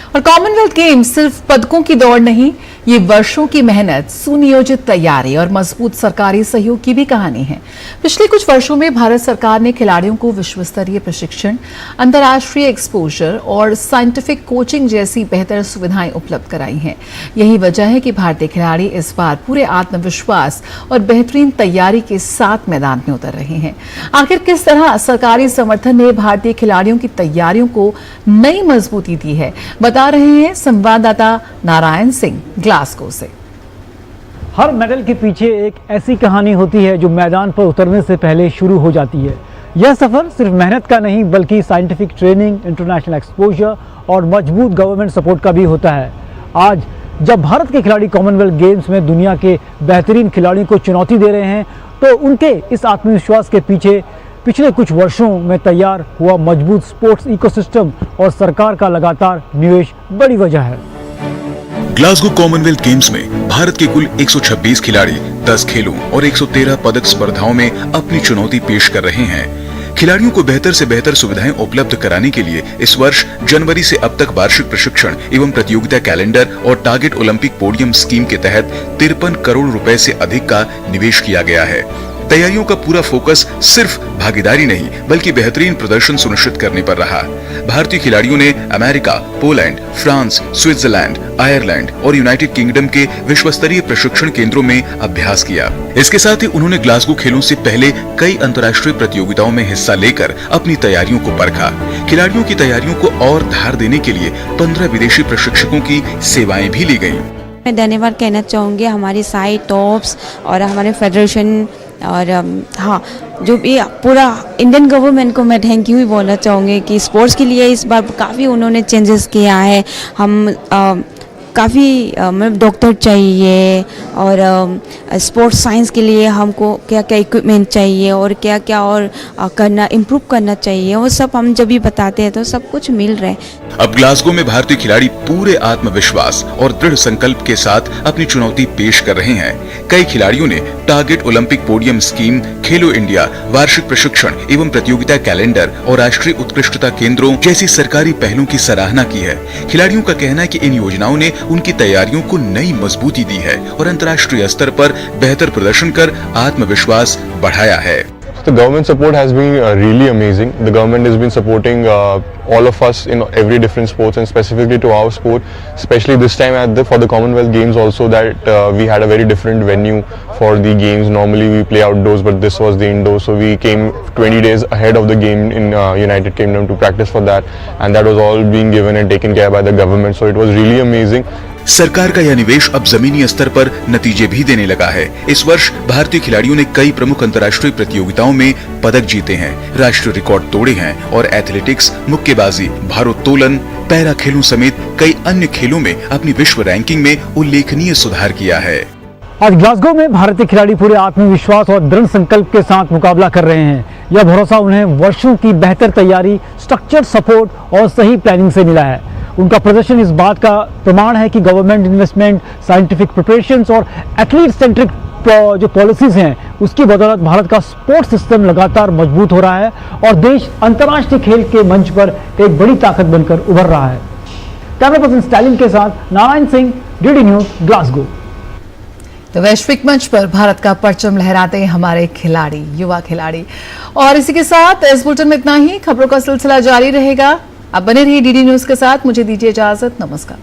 [SPEAKER 1] और कॉमनवेल्थ गेम्स सिर्फ पदकों की दौड़ नहीं, ये वर्षों की मेहनत, सुनियोजित तैयारी और मजबूत सरकारी सहयोग की भी कहानी है। पिछले कुछ वर्षों में भारत सरकार ने खिलाड़ियों को विश्व स्तरीय प्रशिक्षण, अंतर्राष्ट्रीय एक्सपोजर और साइंटिफिक कोचिंग जैसी बेहतर सुविधाएं उपलब्ध कराई हैं। यही वजह है कि भारतीय खिलाड़ी इस बार पूरे आत्मविश्वास और बेहतरीन तैयारी के साथ मैदान में उतर रहे हैं। आखिर किस तरह सरकारी समर्थन ने भारतीय खिलाड़ियों की तैयारियों को नई मजबूती दी है, बता रहे हैं संवाददाता नारायण सिंह ग्लासगो से।
[SPEAKER 2] हर मेडल के पीछे एक ऐसी कहानी होती है जो मैदान पर उतरने से पहले शुरू हो जाती है। यह सफर सिर्फ मेहनत का नहीं, बल्कि साइंटिफिक ट्रेनिंग, इंटरनेशनल एक्सपोजर और मजबूत गवर्नमेंट सपोर्ट का भी होता है। आज जब भारत के खिलाड़ी कॉमनवेल्थ गेम्स में दुनिया के बेहतरीन खिलाड़ियों को चुनौती दे रहे हैं, तो उनके इस आत्मविश्वास के पीछे पिछले कुछ वर्षों में तैयार हुआ मजबूत स्पोर्ट्स इकोसिस्टम और सरकार का लगातार निवेश बड़ी वजह है।
[SPEAKER 5] ग्लासगो कॉमनवेल्थ गेम्स में भारत के कुल 126 खिलाड़ी 10 खेलों और 113 पदक स्पर्धाओं में अपनी चुनौती पेश कर रहे हैं। खिलाड़ियों को बेहतर से बेहतर सुविधाएं उपलब्ध कराने के लिए इस वर्ष जनवरी से अब तक वार्षिक प्रशिक्षण एवं प्रतियोगिता कैलेंडर और टारगेट ओलंपिक पोडियम स्कीम के तहत 53 करोड़ रुपए से अधिक का निवेश किया गया है। तैयारियों का पूरा फोकस सिर्फ भागीदारी नहीं, बल्कि बेहतरीन प्रदर्शन सुनिश्चित करने पर रहा। भारतीय खिलाड़ियों ने America, Poland, France, Switzerland, Ireland और यूनाइटेड किंगडम के विश्व स्तरीय प्रशिक्षण केंद्रों में अभ्यास किया। इसके साथ ही उन्होंने ग्लासगो खेलों से पहले कई अंतर्राष्ट्रीय प्रतियोगिताओं में हिस्सा लेकर अपनी तैयारियों को परखा। खिलाड़ियों की तैयारियों को और धार देने के लिए 15 विदेशी प्रशिक्षकों की सेवाएं भी ली गयी।
[SPEAKER 4] मैं धन्यवाद कहना चाहूँगी हमारी साइड टॉप्स और हमारे फेडरेशन और हाँ, जो भी पूरा इंडियन गवर्नमेंट को मैं थैंक यू ही बोलना चाहूँगी कि स्पोर्ट्स के लिए इस बार काफ़ी उन्होंने चेंजेस किया है। हम काफ़ी डॉक्टर चाहिए और स्पोर्ट्स साइंस के लिए हमको क्या क्या इक्विपमेंट चाहिए और क्या क्या और करना इम्प्रूव करना चाहिए, वो सब हम जब भी बताते हैं तो सब कुछ मिल रहा है।
[SPEAKER 5] अब ग्लासगो में भारतीय खिलाड़ी पूरे आत्मविश्वास और दृढ़ संकल्प के साथ अपनी चुनौती पेश कर रहे हैं। कई खिलाड़ियों ने टारगेट ओलंपिक पोडियम स्कीम, खेलो इंडिया, वार्षिक प्रशिक्षण एवं प्रतियोगिता कैलेंडर और राष्ट्रीय उत्कृष्टता केंद्रों जैसी सरकारी पहलों की सराहना की है। खिलाड़ियों का कहना है कि इन योजनाओं ने उनकी तैयारियों को नई मजबूती दी है और अंतर्राष्ट्रीय स्तर पर बेहतर प्रदर्शन कर आत्मविश्वास बढ़ाया है।
[SPEAKER 22] The government support has been really amazing. The government has been supporting all of us in every different sports, and specifically to our sport, especially this time for the Commonwealth Games also, that we had a very different venue for the games. Normally we play outdoors, but this was the indoor, so we came 20 days ahead of the game in United Kingdom to practice for that, and that was all being given and taken care by the government, so it was really amazing.
[SPEAKER 5] सरकार का यह निवेश अब जमीनी स्तर पर नतीजे भी देने लगा है। इस वर्ष भारतीय खिलाड़ियों ने कई प्रमुख अंतर्राष्ट्रीय प्रतियोगिताओं में पदक जीते हैं, राष्ट्रीय रिकॉर्ड तोड़े हैं और एथलेटिक्स, मुक्केबाजी, भारोत्तोलन, पैरा खेलों समेत कई अन्य खेलों में अपनी विश्व रैंकिंग में उल्लेखनीय सुधार किया है।
[SPEAKER 2] आज ग्लासगो में भारतीय खिलाड़ी पूरे आत्मविश्वास और दृढ़ संकल्प के साथ मुकाबला कर रहे हैं। यह भरोसा उन्हें वर्षों की बेहतर तैयारी, स्ट्रक्चर्ड सपोर्ट और सही प्लानिंग से मिला है। उनका प्रदर्शन इस बात का प्रमाण है कि गवर्नमेंट इन्वेस्टमेंट, साइंटिफिक प्रिपरेशंस और एथलीट सेंट्रिक जो पॉलिसीज हैं, उसकी बदौलत भारत का स्पोर्ट्स सिस्टम लगातार मजबूत हो रहा है और देश अंतर्राष्ट्रीय खेल के मंच पर एक बड़ी ताकत बनकर उभर रहा है। कैमरा पर्सन स्टालिन के साथ Narayan Singh, DD News, Glasgow.
[SPEAKER 1] तो वैश्विक मंच पर भारत का परचम लहराते हैं हमारे खिलाड़ी, युवा खिलाड़ी। और इसी के साथ इस बुलेटिन में इतना ही। खबरों का सिलसिला जारी रहेगा। अब बने रहिए डीडी न्यूज के साथ। मुझे दीजिए इजाजत। नमस्कार।